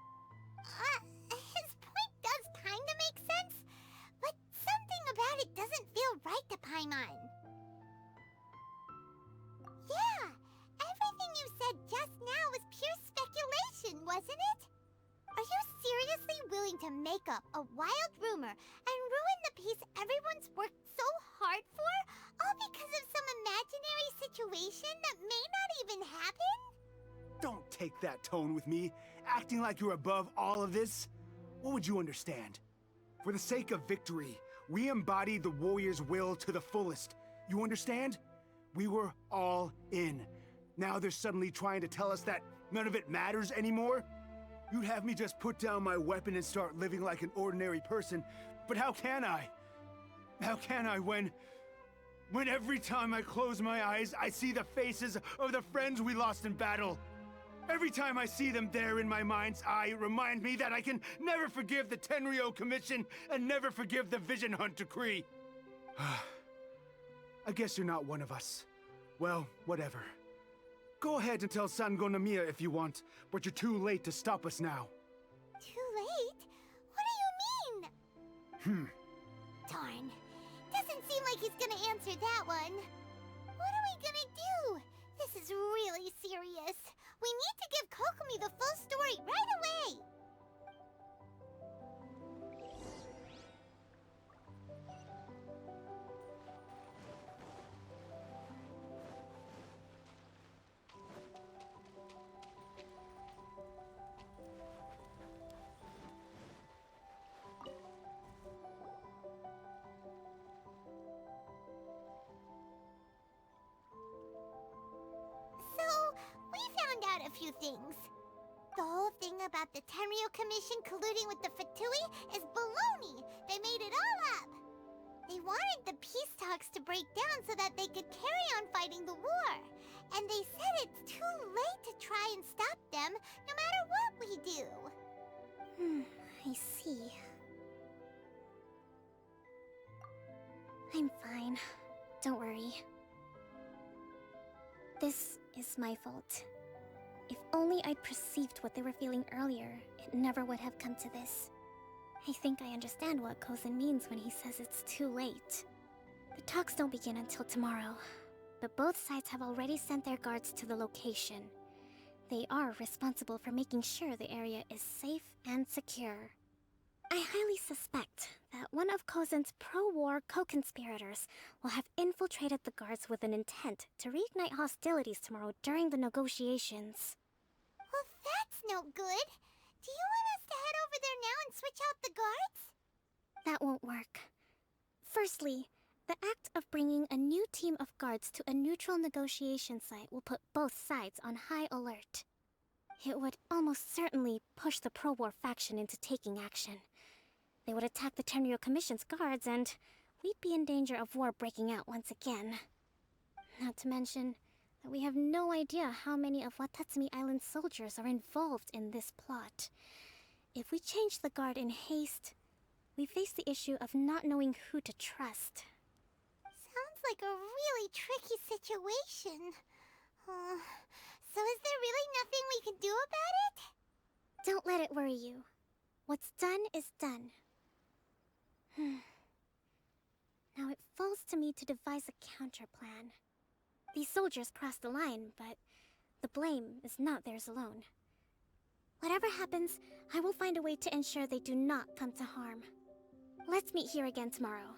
His point does kinda make sense, but something about it doesn't feel right to Paimon. Yeah, everything you said just now was pure speculation, wasn't it? Are you seriously willing to make up a wild rumor and ruin the peace everyone's worked so hard for, all because of some imaginary situation that may not even happen? Don't take that tone with me, acting like you're above all of this. What would you understand? For the sake of victory, we embodied the warrior's will to the fullest. You understand? We were all in. Now they're suddenly trying to tell us that none of it matters anymore? You'd have me just put down my weapon and start living like an ordinary person, but how can I? How can I when every time I close my eyes, I see the faces of the friends we lost in battle? Every time I see them there in my mind's eye, it reminds me that I can never forgive the Tenryo Commission and never forgive the Vision Hunt Decree. I guess you're not one of us. Well, whatever. Go ahead and tell Sango Nomiya if you want, but you're too late to stop us now. Too late? What do you mean? Darn. Doesn't seem like he's gonna answer that one. What are we gonna do? This is really serious. We need to give Kokomi the full story right away! A few things. The whole thing about the Tenryo Commission colluding with the Fatui is baloney. They made it all up. They wanted the peace talks to break down so that they could carry on fighting the war. And they said it's too late to try and stop them, no matter what we do. I see. I'm fine. Don't worry. This is my fault. If only I'd perceived what they were feeling earlier, it never would have come to this. I think I understand what Kozen means when he says it's too late. The talks don't begin until tomorrow, but both sides have already sent their guards to the location. They are responsible for making sure the area is safe and secure. I highly suspect that one of Kozen's pro-war co-conspirators will have infiltrated the guards with an intent to reignite hostilities tomorrow during the negotiations. Well, that's no good. Do you want us to head over there now and switch out the guards? That won't work. Firstly, the act of bringing a new team of guards to a neutral negotiation site will put both sides on high alert. It would almost certainly push the pro-war faction into taking action. They would attack the Tenryo Commission's guards, and we'd be in danger of war breaking out once again. Not to mention that we have no idea how many of Watatsumi Island's soldiers are involved in this plot. If we change the guard in haste, we face the issue of not knowing who to trust. Sounds like a really tricky situation. So is there really nothing we can do about it? Don't let it worry you. What's done is done. Now it falls to me to devise a counterplan. These soldiers crossed the line, but the blame is not theirs alone. Whatever happens, I will find a way to ensure they do not come to harm. Let's meet here again tomorrow.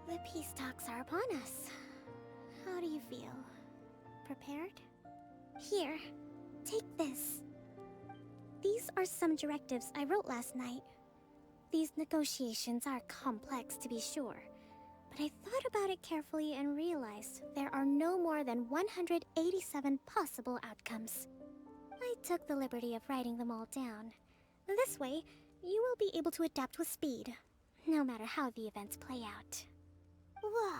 The peace talks are upon us. How do you feel? Prepared? Here, take this. These are some directives I wrote last night. These negotiations are complex, to be sure, but I thought about it carefully and realized there are no more than 187 possible outcomes. I took the liberty of writing them all down. This way, you will be able to adapt with speed, no matter how the events play out. Whoa,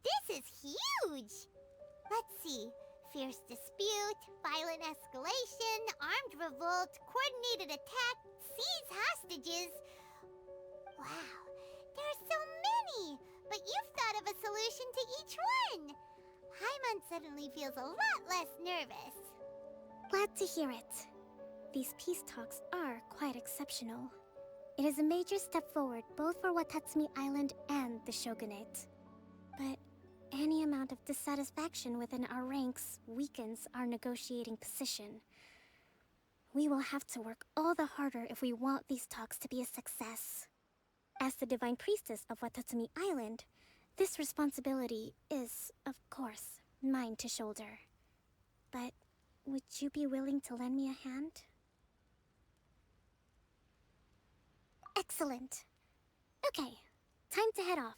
this is huge! Let's see. Fierce dispute, violent escalation, armed revolt, coordinated attack, seize hostages. Wow, there are so many! But you've thought of a solution to each one! Paimon suddenly feels a lot less nervous. Glad to hear it. These peace talks are quite exceptional. It is a major step forward both for Watatsumi Island and the Shogunate. But any amount of dissatisfaction within our ranks weakens our negotiating position. We will have to work all the harder if we want these talks to be a success. As the Divine Priestess of Watatsumi Island, this responsibility is, of course, mine to shoulder. But would you be willing to lend me a hand? Excellent. Okay, time to head off.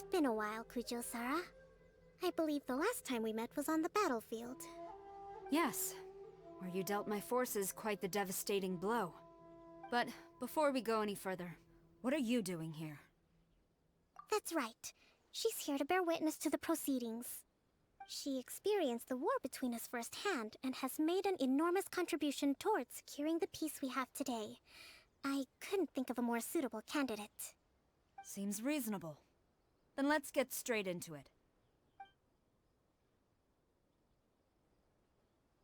It's been a while, Kujo-Sara. I believe the last time we met was on the battlefield. Yes, where you dealt my forces quite the devastating blow. But before we go any further, what are you doing here? That's right. She's here to bear witness to the proceedings. She experienced the war between us firsthand and has made an enormous contribution towards securing the peace we have today. I couldn't think of a more suitable candidate. Seems reasonable. Then let's get straight into it.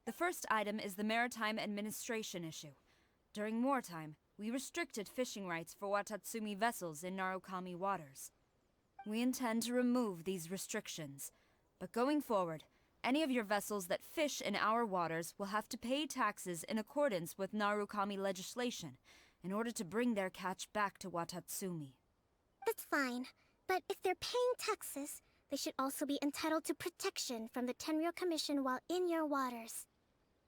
The first item is the maritime administration issue. During wartime, we restricted fishing rights for Watatsumi vessels in Narukami waters. We intend to remove these restrictions, but going forward, any of your vessels that fish in our waters will have to pay taxes in accordance with Narukami legislation in order to bring their catch back to Watatsumi. That's fine. But if they're paying taxes, they should also be entitled to protection from the Tenryou Commission while in your waters.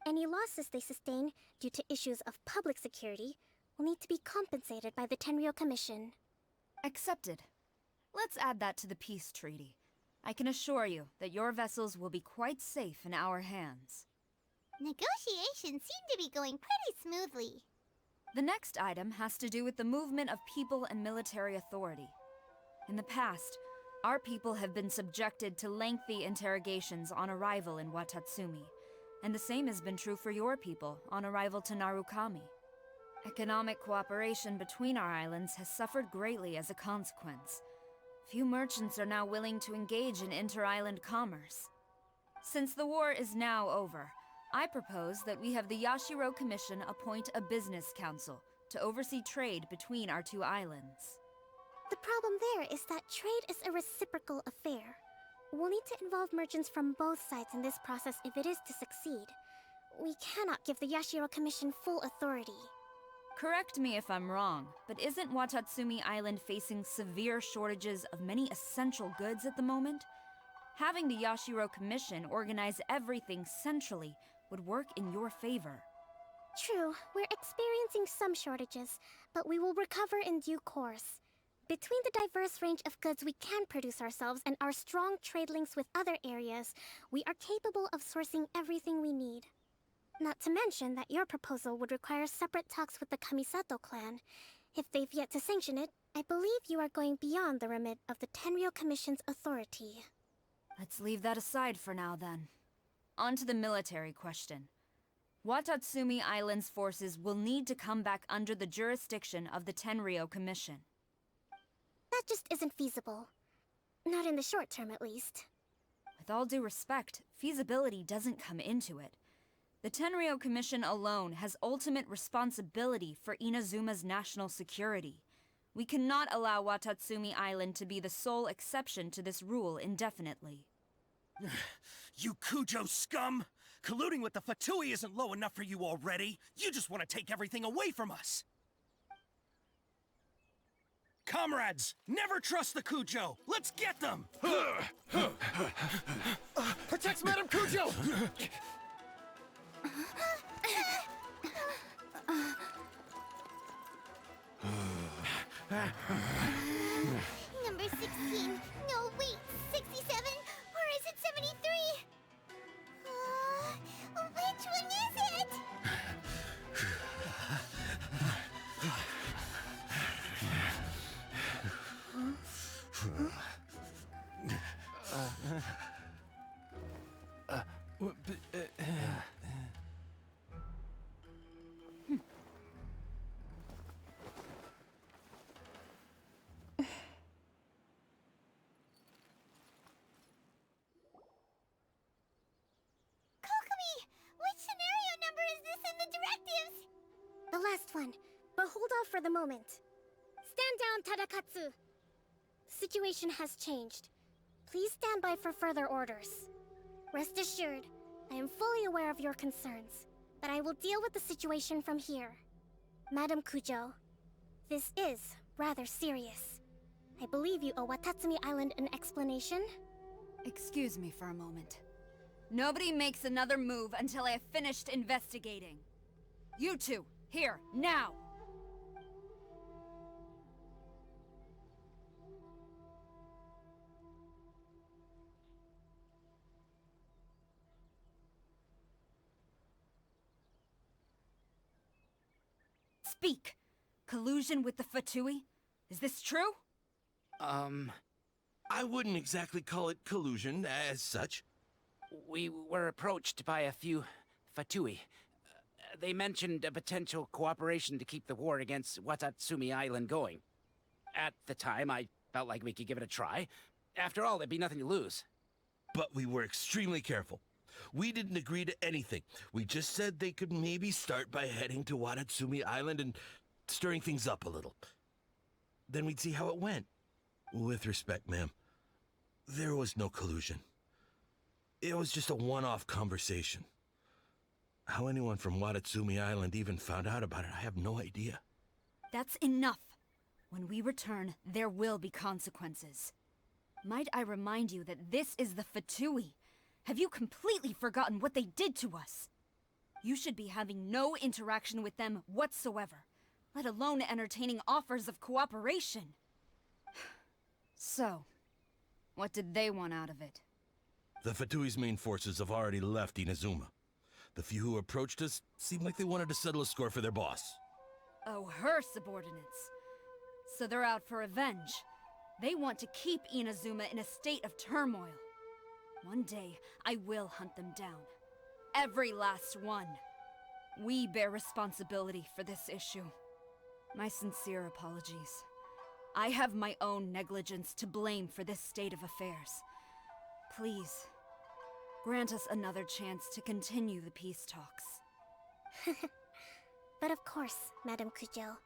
Any losses they sustain due to issues of public security will need to be compensated by the Tenryou Commission. Accepted. Let's add that to the peace treaty. I can assure you that your vessels will be quite safe in our hands. Negotiations seem to be going pretty smoothly. The next item has to do with the movement of people and military authority. In the past, our people have been subjected to lengthy interrogations on arrival in Watatsumi, and the same has been true for your people on arrival to Narukami. Economic cooperation between our islands has suffered greatly as a consequence. Few merchants are now willing to engage in inter-island commerce. Since the war is now over, I propose that we have the Yashiro Commission appoint a business council to oversee trade between our two islands. The problem there is that trade is a reciprocal affair. We'll need to involve merchants from both sides in this process if it is to succeed. we cannot give the Yashiro Commission full authority. Correct me if I'm wrong, but isn't Watatsumi Island facing severe shortages of many essential goods at the moment? Having the Yashiro Commission organize everything centrally would work in your favor. True, we're experiencing some shortages, but we will recover in due course. Between the diverse range of goods we can produce ourselves and our strong trade links with other areas, we are capable of sourcing everything we need. Not to mention that your proposal would require separate talks with the Kamisato clan. If they've yet to sanction it, I believe you are going beyond the remit of the Tenryou Commission's authority. Let's leave that aside for now, then. On to the military question. Watatsumi Island's forces will need to come back under the jurisdiction of the Tenryou Commission. That just isn't feasible. Not in the short term, at least. With all due respect, feasibility doesn't come into it. The Tenryou Commission alone has ultimate responsibility for Inazuma's national security. We cannot allow Watatsumi Island to be the sole exception to this rule indefinitely. You Kujo scum! Colluding with the Fatui isn't low enough for you already. You just want to take everything away from us. Comrades, never trust the Kujo. Let's get them! Protect Madame Kujo! Number 16. No, wait. 67? Or is it 73? Which one is it? The last one, but hold off for the moment. Stand down, Tadakatsu! The situation has changed. Please stand by for further orders. Rest assured, I am fully aware of your concerns, but I will deal with the situation from here. Madam Kujo, this is rather serious. I believe you owe Watatsumi Island an explanation? Excuse me for a moment. Nobody makes another move until I have finished investigating. You two, here, now! Speak! Collusion with the Fatui? Is this true? I wouldn't exactly call it collusion as such. We were approached by a few Fatui. They mentioned a potential cooperation to keep the war against Watatsumi Island going. At the time, I felt like we could give it a try. After all, there'd be nothing to lose. But we were extremely careful. We didn't agree to anything. We just said they could maybe start by heading to Watatsumi Island and stirring things up a little. Then we'd see how it went. With respect, ma'am, there was no collusion. It was just a one-off conversation. How anyone from Watatsumi Island even found out about it, I have no idea. That's enough. When we return, there will be consequences. Might I remind you that this is the Fatui? Have you completely forgotten what they did to us? You should be having no interaction with them whatsoever, let alone entertaining offers of cooperation. So, what did they want out of it? The Fatui's main forces have already left Inazuma. The few who approached us seemed like they wanted to settle a score for their boss. Oh, her subordinates. So they're out for revenge. They want to keep Inazuma in a state of turmoil. One day, I will hunt them down. Every last one. We bear responsibility for this issue. My sincere apologies. I have my own negligence to blame for this state of affairs. Please, grant us another chance to continue the peace talks. But of course, Madam Kujo.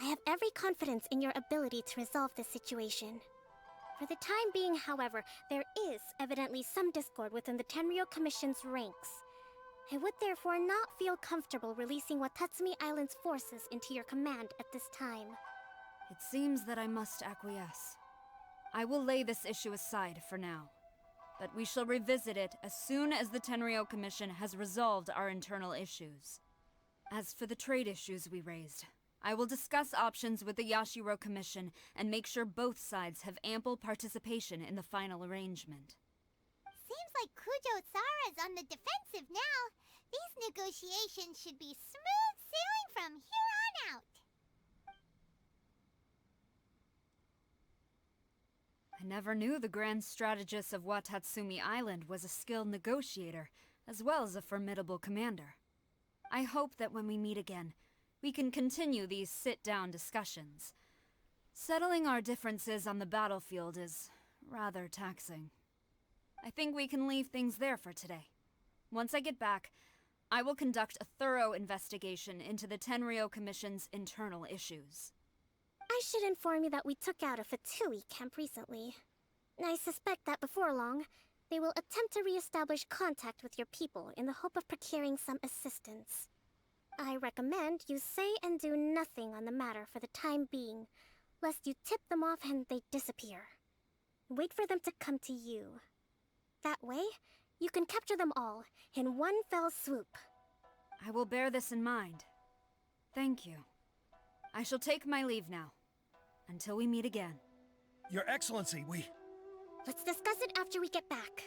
I have every confidence in your ability to resolve this situation. For the time being, however, there is evidently some discord within the Tenryou Commission's ranks. I would therefore not feel comfortable releasing Watatsumi Island's forces into your command at this time. It seems that I must acquiesce. I will lay this issue aside for now, but we shall revisit it as soon as the Tenryou Commission has resolved our internal issues. As for the trade issues we raised, I will discuss options with the Yashiro Commission and make sure both sides have ample participation in the final arrangement. Seems like Kujo-sara's on the defensive now. These negotiations should be smooth sailing from here on out. I never knew the grand strategist of Watatsumi Island was a skilled negotiator, as well as a formidable commander. I hope that when we meet again, we can continue these sit-down discussions. Settling our differences on the battlefield is rather taxing. I think we can leave things there for today. Once I get back, I will conduct a thorough investigation into the Tenryou Commission's internal issues. I should inform you that we took out a Fatui camp recently. I suspect that before long, they will attempt to re-establish contact with your people in the hope of procuring some assistance. I recommend you say and do nothing on the matter for the time being, lest you tip them off and they disappear. Wait for them to come to you. That way, you can capture them all in one fell swoop. I will bear this in mind. Thank you. I shall take my leave now. Until we meet again. Your Excellency, Let's discuss it after we get back.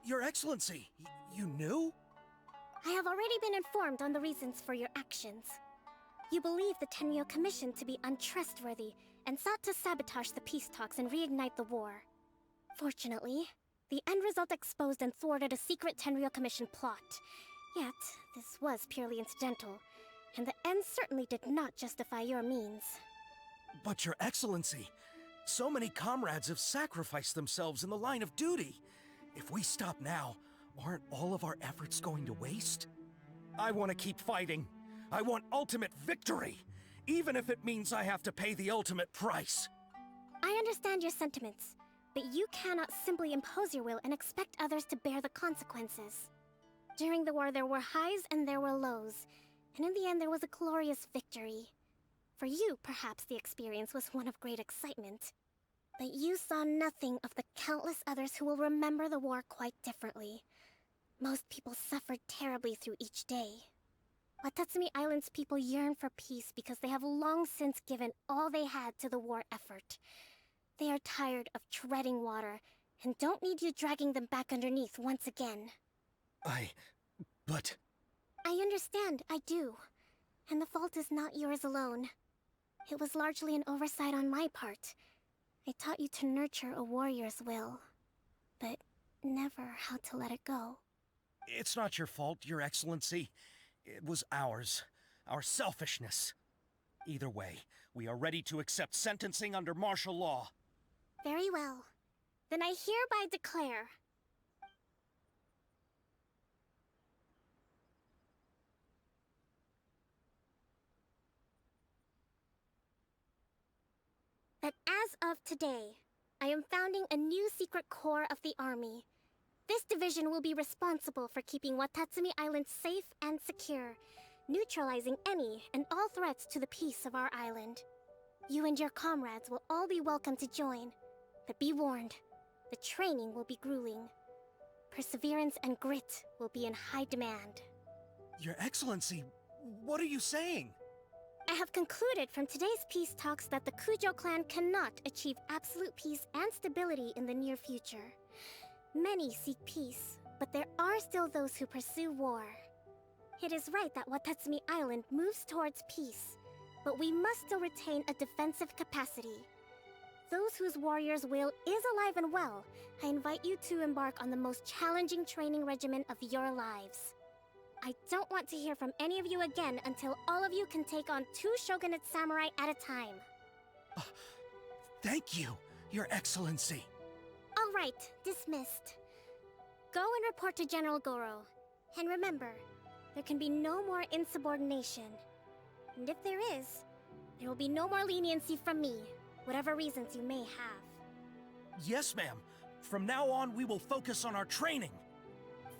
Your Excellency, you knew? I have already been informed on the reasons for your actions. You believe the Tenryou Commission to be untrustworthy and sought to sabotage the peace talks and reignite the war. Fortunately, the end result exposed and thwarted a secret Tenryou Commission plot. Yet, this was purely incidental, and the end certainly did not justify your means. But Your Excellency, so many comrades have sacrificed themselves in the line of duty. If we stop now, aren't all of our efforts going to waste? I want to keep fighting. I want ultimate victory, even if it means I have to pay the ultimate price. I understand your sentiments, but you cannot simply impose your will and expect others to bear the consequences. During the war, there were highs and there were lows, and in the end, there was a glorious victory. For you, perhaps the experience was one of great excitement. But you saw nothing of the countless others who will remember the war quite differently. Most people suffered terribly through each day. Watatsumi Island's people yearn for peace because they have long since given all they had to the war effort. They are tired of treading water, and don't need you dragging them back underneath once again. But... I understand, I do. And the fault is not yours alone. It was largely an oversight on my part. I taught you to nurture a warrior's will, but never how to let it go. It's not your fault, Your Excellency. It was ours. Our selfishness. Either way, we are ready to accept sentencing under martial law. Very well. Then I hereby declare... that as of today, I am founding a new secret corps of the army. This division will be responsible for keeping Watatsumi Island safe and secure, neutralizing any and all threats to the peace of our island. You and your comrades will all be welcome to join, but be warned, the training will be grueling. Perseverance and grit will be in high demand. Your Excellency, what are you saying? I have concluded from today's peace talks that the Kujo clan cannot achieve absolute peace and stability in the near future. Many seek peace, but there are still those who pursue war. It is right that Watatsumi Island moves towards peace, but we must still retain a defensive capacity. those whose warrior's will is alive and well, I invite you to embark on the most challenging training regimen of your lives. I don't want to hear from any of you again until all of you can take on 2 Shogunate samurai at a time. Thank you, Your Excellency. All right, dismissed. Go and report to General Goro. And remember, there can be no more insubordination. And if there is, there will be no more leniency from me, whatever reasons you may have. Yes, ma'am. From now on, we will focus on our training.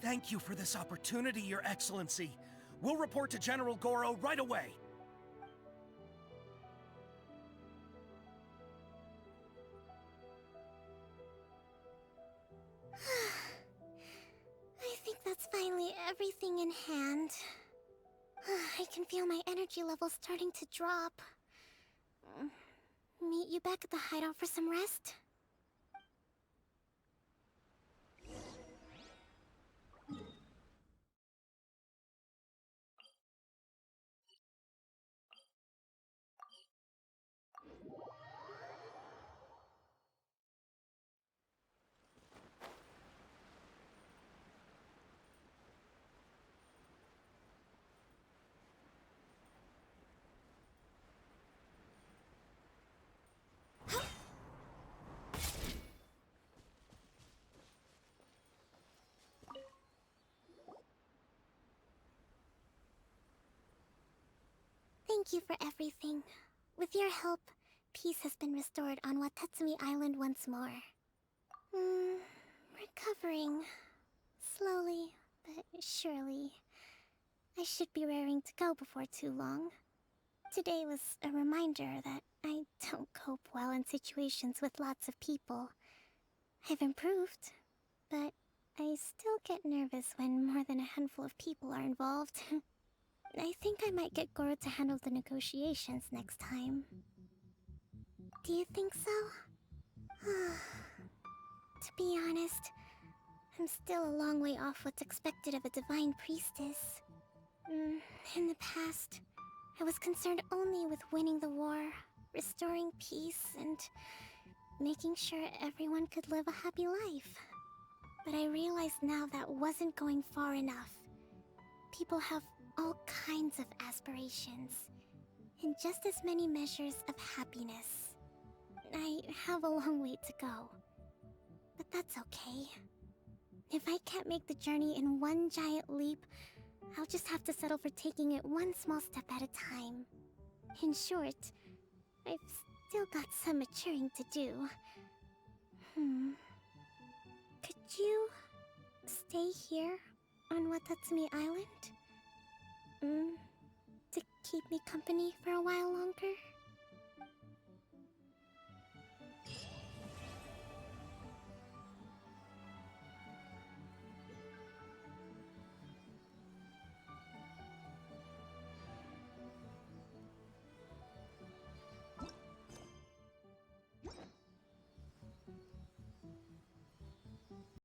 Thank you for this opportunity, Your Excellency. We'll report to General Goro right away. I think that's finally everything in hand. I can feel my energy levels starting to drop. Meet you back at the hideout for some rest? Thank you for everything. With your help, peace has been restored on Watatsumi Island once more. Recovering. Slowly, but surely. I should be raring to go before too long. Today was a reminder that I don't cope well in situations with lots of people. I've improved, but I still get nervous when more than a handful of people are involved. I think I might get Goro to handle the negotiations next time. Do you think so? To be honest, I'm still a long way off what's expected of a divine priestess. In the past, I was concerned only with winning the war, restoring peace, and making sure everyone could live a happy life. But I realize now that wasn't going far enough. People have all kinds of aspirations, and just as many measures of happiness. I have a long way to go, but that's okay. If I can't make the journey in one giant leap, I'll just have to settle for taking it one small step at a time. In short, I've still got some maturing to do. Could you stay here on Watatsumi Island? To keep me company for a while longer?